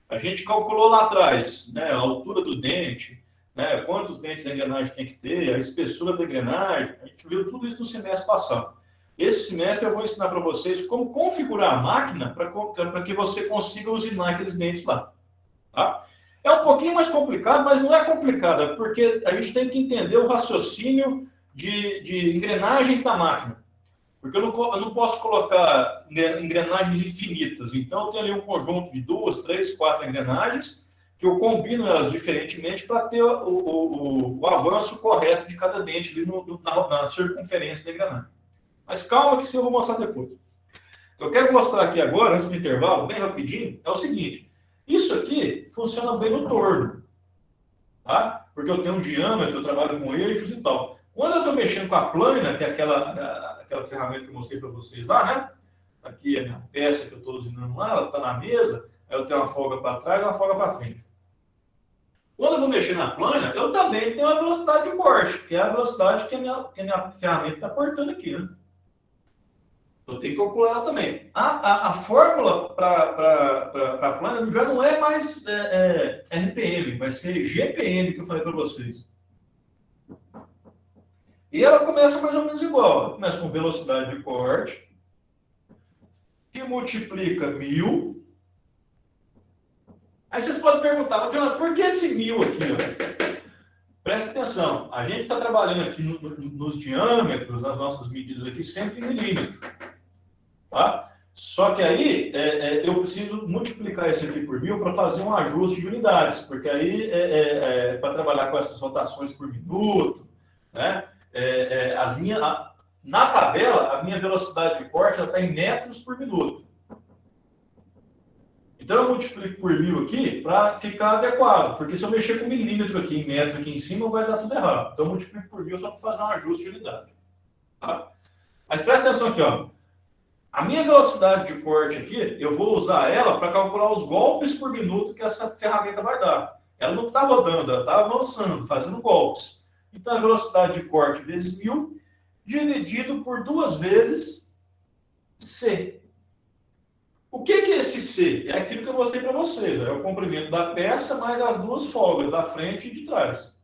A gente calculou lá atrás, né, a altura do dente, né, quantos dentes a engrenagem tem que ter, a espessura da engrenagem. A gente viu tudo isso no semestre passado. Esse semestre eu vou ensinar para vocês como configurar a máquina para que você consiga usinar aqueles dentes lá. Tá? É um pouquinho mais complicado, mas não é complicado, porque a gente tem que entender o raciocínio de engrenagens da máquina. Porque eu não posso colocar engrenagens infinitas. Então, eu tenho ali um conjunto de 2, 3, 4 engrenagens, que eu combino elas diferentemente para ter o avanço correto de cada dente ali na circunferência da engrenagem. Mas calma que isso eu vou mostrar depois. O que eu quero mostrar aqui agora, antes do intervalo, bem rapidinho, é o seguinte. Isso aqui funciona bem no torno. Tá? Porque eu tenho um diâmetro, eu trabalho com eixos e tal. Quando eu estou mexendo com a plâmina, que é aquela ferramenta que eu mostrei para vocês lá, né? Aqui é a minha peça que eu estou usinando lá, ela está na mesa, aí eu tenho uma folga para trás e uma folga para frente. Quando eu vou mexer na plâmina, eu também tenho a velocidade de corte, que é a velocidade que a minha ferramenta está cortando aqui, né? Eu tenho que calcular ela também. A fórmula para a plâmina já não é mais RPM, vai ser GPM, que eu falei para vocês. E ela começa mais ou menos igual. Ela começa com velocidade de corte, que multiplica 1000. Aí vocês podem perguntar, Jonathan, por que esse 1000 aqui? Ó? Presta atenção, a gente está trabalhando aqui nos diâmetros, nas nossas medidas aqui, sempre em milímetro. Tá? Só que aí eu preciso multiplicar isso aqui por 1000 para fazer um ajuste de unidades, porque aí para trabalhar com essas rotações por minuto, né? Na tabela, a minha velocidade de corte está em metros por minuto. Então, eu multiplico por 1000 aqui para ficar adequado, porque se eu mexer com milímetro aqui, em metro aqui em cima, vai dar tudo errado. Então, eu multiplico por 1000 só para fazer um ajuste de unidade. Tá? Mas presta atenção aqui, ó. A minha velocidade de corte aqui, eu vou usar ela para calcular os golpes por minuto que essa ferramenta vai dar. Ela não está rodando, ela está avançando, fazendo golpes. Então, a velocidade de corte vezes 1000, dividido por 2 vezes C. O que é esse C? É aquilo que eu mostrei para vocês. É o comprimento da peça mais as duas folgas, da frente e de trás.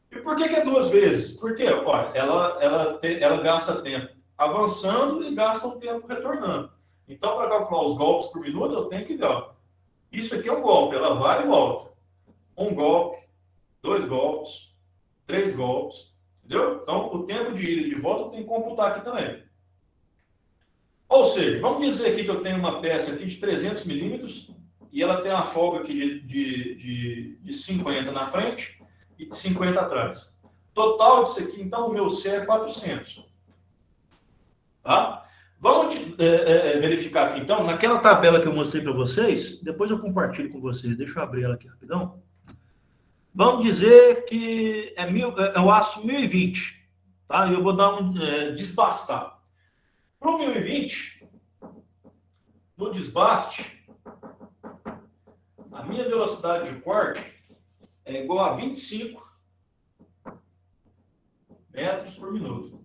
E por que é 2 vezes? Porque olha, ela gasta tempo avançando e gasta um tempo retornando. Então, para calcular os golpes por minuto, eu tenho que ver. Ó, isso aqui é um golpe, ela vai e volta. Um golpe, 2 golpes, 3 golpes, entendeu? Então, o tempo de ida e de volta eu tenho que computar aqui também. Ou seja, vamos dizer aqui que eu tenho uma peça aqui de 300 milímetros e ela tem uma folga aqui de 50 na frente e de 50 atrás. Total disso aqui, então, o meu C é 400. Tá? Vamos verificar aqui, então, naquela tabela que eu mostrei para vocês, depois eu compartilho com vocês, deixa eu abrir ela aqui rapidão. Vamos dizer que é o aço 1020, tá? E eu vou dar um desbastar. Para o 1020, no desbaste, a minha velocidade de corte é igual a 25 metros por minuto.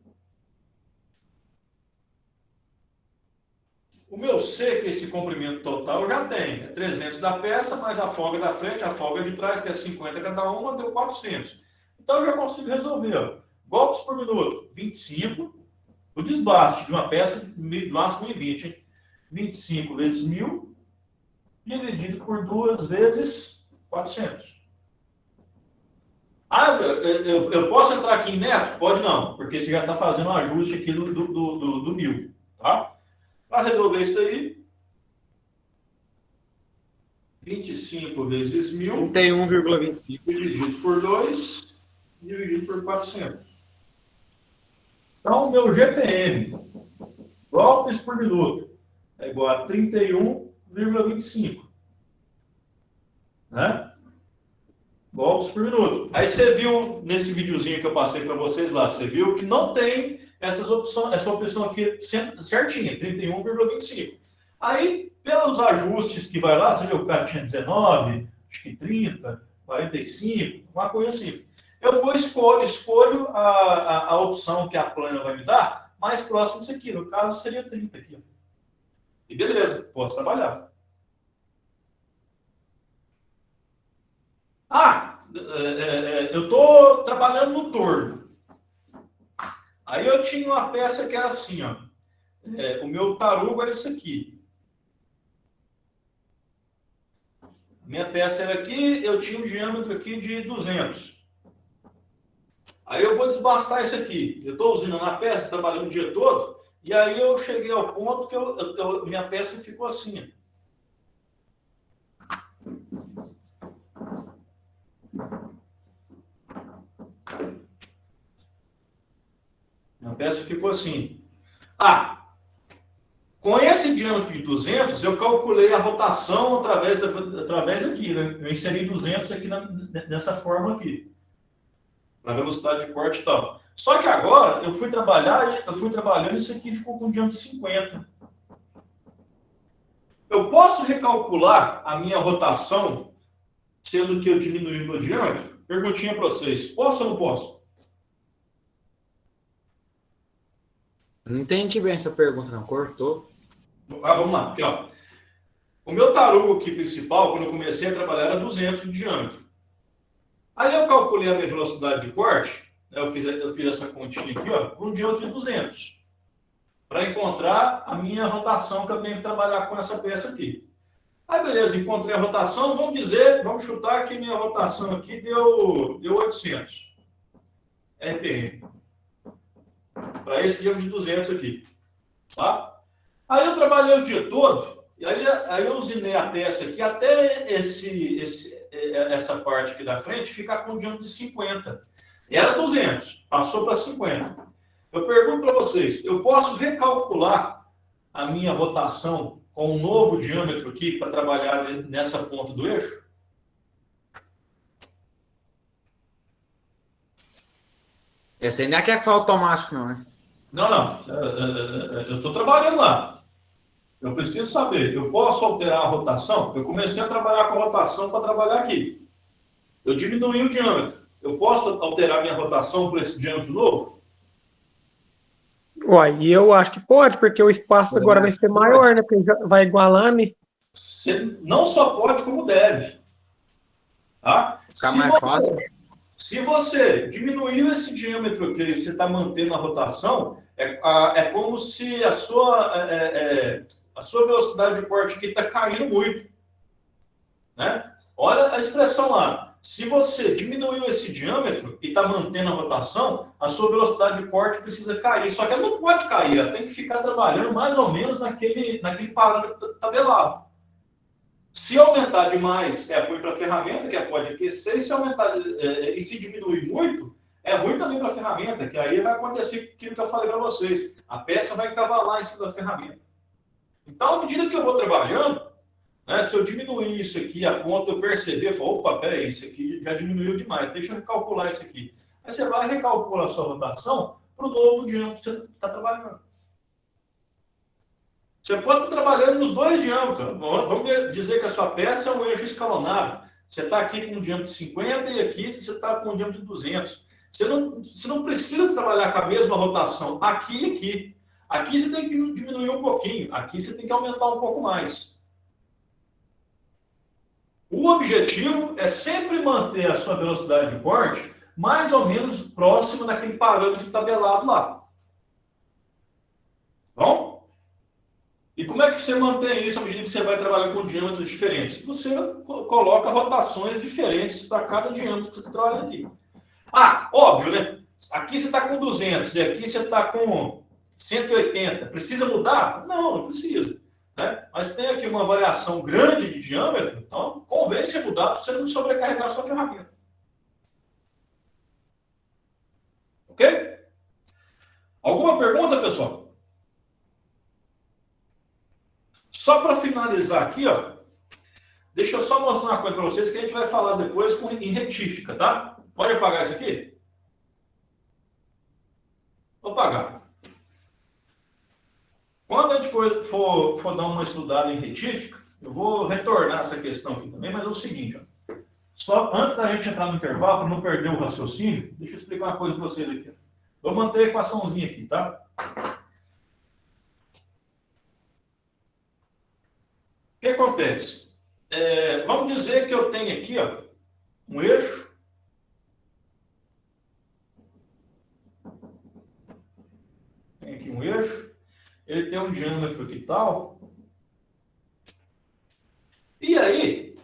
O meu C, que é esse comprimento total, eu já tenho. É 300 da peça, mais a folga da frente, a folga de trás, que é 50 cada uma, deu 400. Então, eu já consigo resolver. Ó. Golpes por minuto, 25. O desbaste de uma peça, de máximo 1,20. Hein? 25 vezes 1.000, dividido por 2 vezes 400. Ah, eu posso entrar aqui em neto? Pode não, porque você já está fazendo um ajuste aqui do 1.000. Tá? Para resolver isso aí, 25 vezes 1.000... 31,25. Dividido por 2, dividido por 400. Então, o meu GPM, golpes por minuto, é igual a 31,25. Né? Golpes por minuto. Aí você viu, nesse videozinho que eu passei para vocês lá, você viu que não tem essa opção aqui certinha, 31,25. Aí, pelos ajustes que vai lá, você viu que o cara tinha 19, acho que 30, 45, uma coisa assim. Eu vou escolho a opção que a plana vai me dar mais próximo disso aqui. No caso, seria 30 aqui. E beleza, posso trabalhar. Eu estou trabalhando no torno. Aí eu tinha uma peça que era assim, ó. O meu tarugo era isso aqui. Minha peça era aqui, eu tinha um diâmetro aqui de 200. Aí eu vou desbastar isso aqui. Eu estou usinando a peça, trabalhando o dia todo, e aí eu cheguei ao ponto que minha peça ficou assim. Minha peça ficou assim. Com esse diâmetro de 200, eu calculei a rotação através aqui, né? Eu inseri 200 aqui dessa forma aqui. Na velocidade de corte e tal. Só que agora, eu fui trabalhando, isso aqui ficou com diâmetro de 50. Eu posso recalcular a minha rotação, sendo que eu diminui o meu diâmetro? Perguntinha para vocês. Posso ou não posso? Não entendi bem essa pergunta, não. Cortou. Vamos lá. Aqui, ó. O meu tarugo aqui principal, quando eu comecei a trabalhar, era 200 de diâmetro. Aí eu calculei a minha velocidade de corte, né, eu fiz essa continha aqui, ó, com um diâmetro de 200, para encontrar a minha rotação que eu tenho que trabalhar com essa peça aqui. Aí, beleza, encontrei a rotação, vamos chutar que minha rotação aqui deu 800 RPM. Para esse diâmetro de 200 aqui. Tá? Aí eu trabalhei o dia todo, e aí eu usinei a peça aqui até essa parte aqui da frente ficar com um diâmetro de 50. Era 200, passou para 50. Eu pergunto para vocês, eu posso recalcular a minha rotação com um novo diâmetro aqui para trabalhar nessa ponta do eixo? Esse aí não é que foi automático, não, né? Não. Eu estou trabalhando lá. Eu preciso saber, eu posso alterar a rotação? Eu comecei a trabalhar com a rotação para trabalhar aqui. Eu diminuí o diâmetro. Eu posso alterar minha rotação para esse diâmetro novo? Uai, e eu acho que pode, porque o espaço agora vai ser maior, né? Porque vai igualando. Você não só pode, como deve. Tá? Fica mais fácil. Se você diminuiu esse diâmetro que você está mantendo a rotação, é como se a sua velocidade de corte aqui está caindo muito. Né? Olha a expressão lá. Se você diminuiu esse diâmetro e está mantendo a rotação, a sua velocidade de corte precisa cair. Só que ela não pode cair, ela tem que ficar trabalhando mais ou menos naquele parâmetro tabelado. Se aumentar demais, é ruim para a ferramenta, que pode aquecer, e se diminuir muito, é ruim também para a ferramenta, que aí vai acontecer aquilo que eu falei para vocês. A peça vai cavalar em cima da ferramenta. Então, à medida que eu vou trabalhando, né, se eu diminuir isso aqui a ponto de eu perceber, falo, opa, peraí, isso aqui já diminuiu demais, deixa eu recalcular isso aqui. Aí você vai recalcular a sua rotação para o novo diâmetro que você está trabalhando. Você pode estar trabalhando nos dois diâmetros. Vamos dizer que a sua peça é um eixo escalonado. Você está aqui com um diâmetro de 50 e aqui você está com um diâmetro de 200. Você não precisa trabalhar com a mesma rotação aqui e aqui. Aqui você tem que diminuir um pouquinho, aqui você tem que aumentar um pouco mais. O objetivo é sempre manter a sua velocidade de corte mais ou menos próximo daquele parâmetro tabelado lá. Bom? E como é que você mantém isso à medida que você vai trabalhar com diâmetros diferentes? Você coloca rotações diferentes para cada diâmetro que você está trabalhando aqui. Ah, óbvio, né? Aqui você está com 200 e aqui você está com 180. Precisa mudar? Não, não precisa. Né? Mas tem aqui uma variação grande de diâmetro, então convém você mudar para você não sobrecarregar a sua ferramenta. Ok? Alguma pergunta, pessoal? Só para finalizar aqui, ó, deixa eu só mostrar uma coisa para vocês que a gente vai falar depois em retífica, tá? Pode apagar isso aqui? Vou apagar. Quando a gente for dar uma estudada em retífica, eu vou retornar essa questão aqui também, mas é o seguinte, ó, só antes da gente entrar no intervalo, para não perder o raciocínio, deixa eu explicar uma coisa para vocês aqui. Vou manter a equaçãozinha aqui, tá? O que acontece? Vamos dizer que eu tenho aqui, ó, um eixo. Tem aqui um eixo. Ele tem um diâmetro aqui tal. E aí,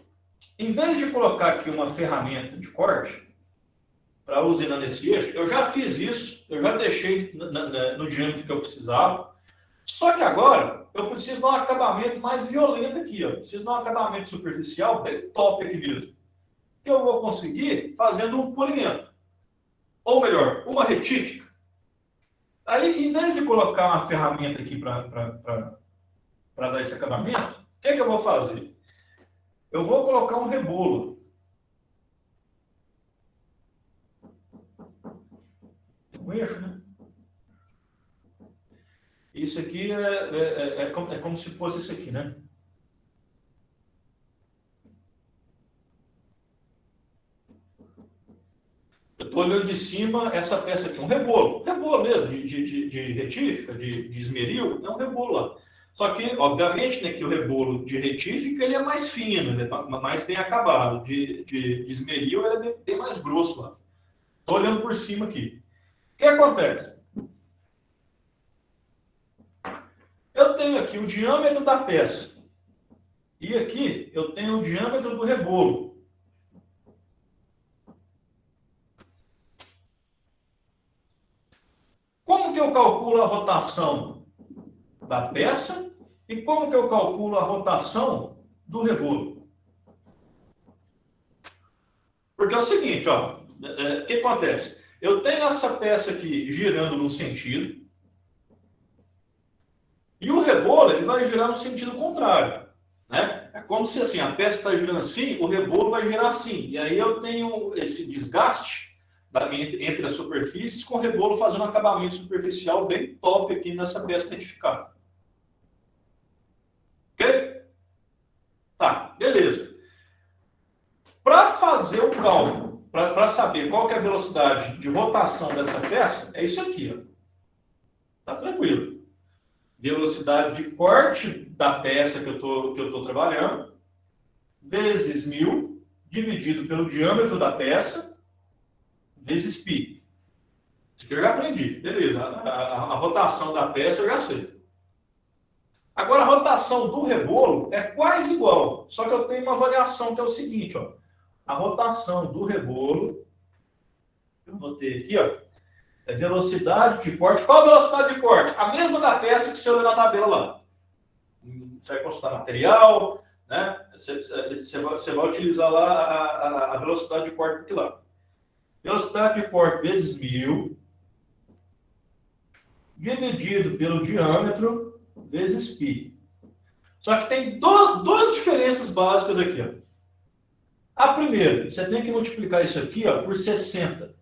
em vez de colocar aqui uma ferramenta de corte para usinar nesse eixo, eu já fiz isso, eu já deixei no diâmetro que eu precisava. Só que agora, eu preciso dar um acabamento mais violento aqui, ó. Preciso dar um acabamento superficial bem top aqui mesmo. Que eu vou conseguir fazendo um polimento. Ou melhor, uma retífica. Aí, em vez de colocar uma ferramenta aqui para dar esse acabamento, o que eu vou fazer? Eu vou colocar um rebolo. Um eixo, né? Isso aqui é como se fosse isso aqui, né? Eu estou olhando de cima essa peça aqui, um rebolo. Rebolo mesmo, de retífica, de esmeril, é um rebolo lá. Só que, obviamente, né, que o rebolo de retífica ele é mais fino, ele é mais bem acabado. De esmeril ele é bem mais grosso lá. Estou olhando por cima aqui. O que acontece? Eu tenho aqui o diâmetro da peça. E aqui eu tenho o diâmetro do rebolo. Como que eu calculo a rotação da peça e como que eu calculo a rotação do rebolo? Porque é o seguinte, ó, o que acontece? Eu tenho essa peça aqui girando num sentido e o rebolo ele vai girar no sentido contrário, né? É como se assim, a peça está girando assim, o rebolo vai girar assim. E aí eu tenho esse desgaste entre as superfícies, com o rebolo fazendo um acabamento superficial bem top aqui nessa peça retificada. Ok? Tá, beleza. Para fazer o cálculo, para saber qual que é a velocidade de rotação dessa peça, é isso aqui, ó. Tá tranquilo. Velocidade de corte da peça que eu tô trabalhando, vezes 1000, dividido pelo diâmetro da peça, vezes π. Isso aqui eu já aprendi. Beleza. A rotação da peça eu já sei. Agora, a rotação do rebolo é quase igual. Só que eu tenho uma variação que é o seguinte, ó. A rotação do rebolo, eu notei aqui, ó, é velocidade de corte. Qual a velocidade de corte? A mesma da peça que você olha na tabela lá. Você vai consultar material, né? Você vai utilizar lá a velocidade de corte aqui lá. Velocidade de corte vezes 1000, dividido pelo diâmetro, vezes π. Só que tem duas diferenças básicas aqui, ó. A primeira, você tem que multiplicar isso aqui, ó, por 60.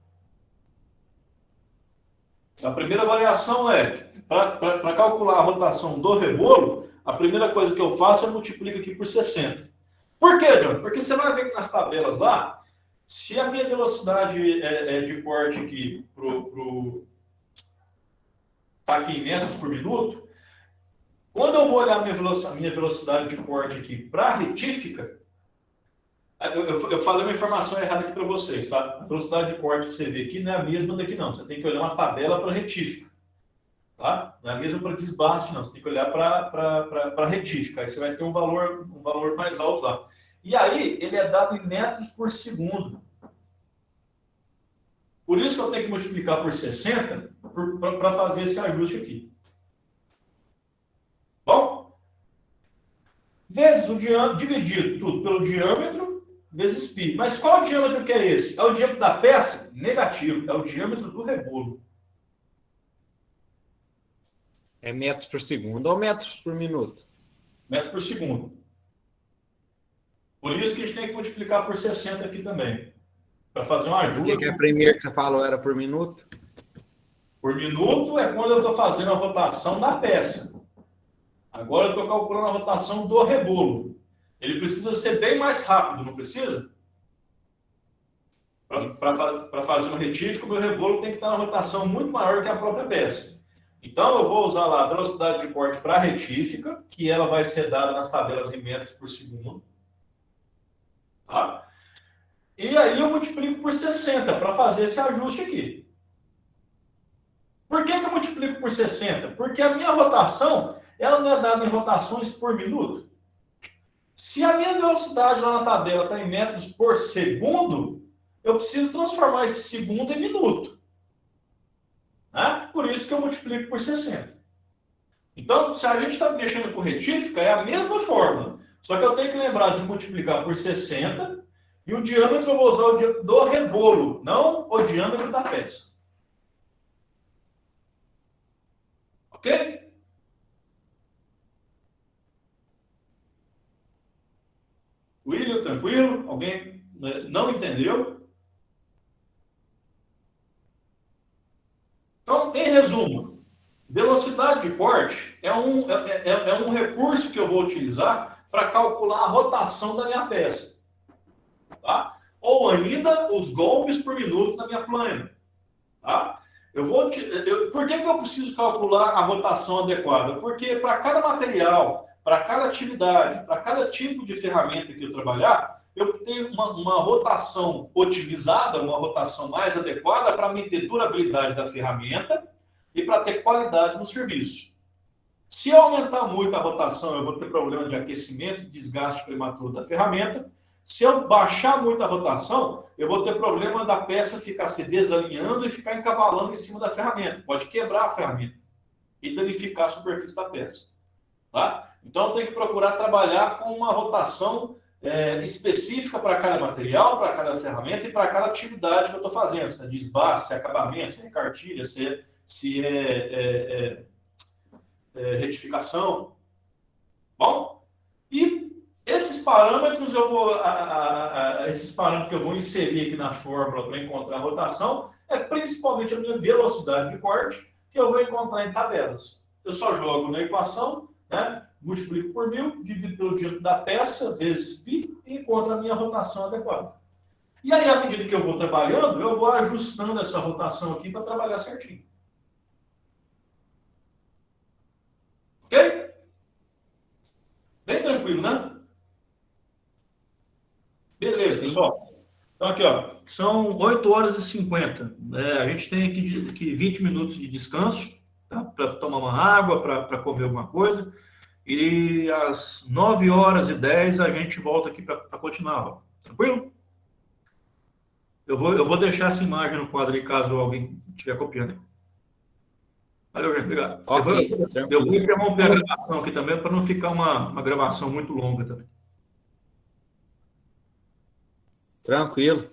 A primeira variação é, para calcular a rotação do rebolo, a primeira coisa que eu faço é multiplico aqui por 60. Por quê, John? Porque você vai ver que nas tabelas lá, se a minha velocidade de corte aqui está aqui em metros por minuto, quando eu vou olhar a minha velocidade de corte aqui para a retífica, eu falei uma informação errada aqui para vocês, tá? A velocidade de corte que você vê aqui não é a mesma daqui, não. Você tem que olhar uma tabela para retífica, tá? Não é a mesma para desbaste, não. Você tem que olhar para retífica. Aí você vai ter um valor mais alto lá. E aí, ele é dado em metros por segundo. Por isso que eu tenho que multiplicar por 60 para fazer esse ajuste aqui. Bom? Vezes o diâmetro, dividido tudo pelo diâmetro, vezes π. Mas qual o diâmetro que é esse? É o diâmetro da peça? Negativo. É o diâmetro do rebolo. É metros por segundo ou metros por minuto? Metro por segundo. Por isso que a gente tem que multiplicar por 60 aqui também. Para fazer um ajuste. O que é a primeira que você falou era por minuto? Por minuto é quando eu estou fazendo a rotação da peça. Agora eu estou calculando a rotação do rebolo. Ele precisa ser bem mais rápido, não precisa? Para fazer uma retífica, o meu rebolo tem que estar na rotação muito maior que a própria peça. Então, eu vou usar lá a velocidade de corte para a retífica, que ela vai ser dada nas tabelas em metros por segundo. Tá? E aí eu multiplico por 60 para fazer esse ajuste aqui. Por que eu multiplico por 60? Porque a minha rotação, ela não é dada em rotações por minuto. Se a minha velocidade lá na tabela está em metros por segundo, eu preciso transformar esse segundo em minuto. Né? Por isso que eu multiplico por 60. Então, se a gente está mexendo com retífica, é a mesma fórmula. Só que eu tenho que lembrar de multiplicar por 60 e o diâmetro eu vou usar o diâmetro do rebolo, não o diâmetro da peça. Ok? William, tranquilo? Alguém não entendeu? Então, em resumo, velocidade de corte é um recurso que eu vou utilizar para calcular a rotação da minha peça. Tá? Ou ainda os golpes por minuto na minha plana. Tá? Por que eu preciso calcular a rotação adequada? Porque para cada material, para cada atividade, para cada tipo de ferramenta que eu trabalhar, eu tenho uma rotação otimizada, uma rotação mais adequada para me ter durabilidade da ferramenta e para ter qualidade no serviço. Se eu aumentar muito a rotação, eu vou ter problema de aquecimento e desgaste prematuro da ferramenta. Se eu baixar muito a rotação, eu vou ter problema da peça ficar se desalinhando e ficar encavalando em cima da ferramenta. Pode quebrar a ferramenta e danificar a superfície da peça. Tá? Então, eu tenho que procurar trabalhar com uma rotação específica para cada material, para cada ferramenta e para cada atividade que eu estou fazendo. Se é desbaste, se é acabamento, se é cartilha, se é retificação. Bom, e esses parâmetros esses parâmetros que eu vou inserir aqui na fórmula para encontrar a rotação é principalmente a minha velocidade de corte, que eu vou encontrar em tabelas. Eu só jogo na equação, né? Multiplico por 1000, divido pelo diâmetro da peça, vezes π, e encontro a minha rotação adequada. E aí, à medida que eu vou trabalhando, eu vou ajustando essa rotação aqui para trabalhar certinho. Ok? Bem tranquilo, né? Beleza, pessoal. Então, aqui, ó, são 8 horas e 50. A gente tem aqui 20 minutos de descanso, tá? Para tomar uma água, para comer alguma coisa. E às 9 horas e 10 a gente volta aqui para continuar a aula. Tranquilo? Eu vou deixar essa imagem no quadro aí, caso alguém estiver copiando. Valeu, gente. Obrigado. Okay, eu vou interromper a gravação aqui também, para não ficar uma gravação muito longa também. Tranquilo.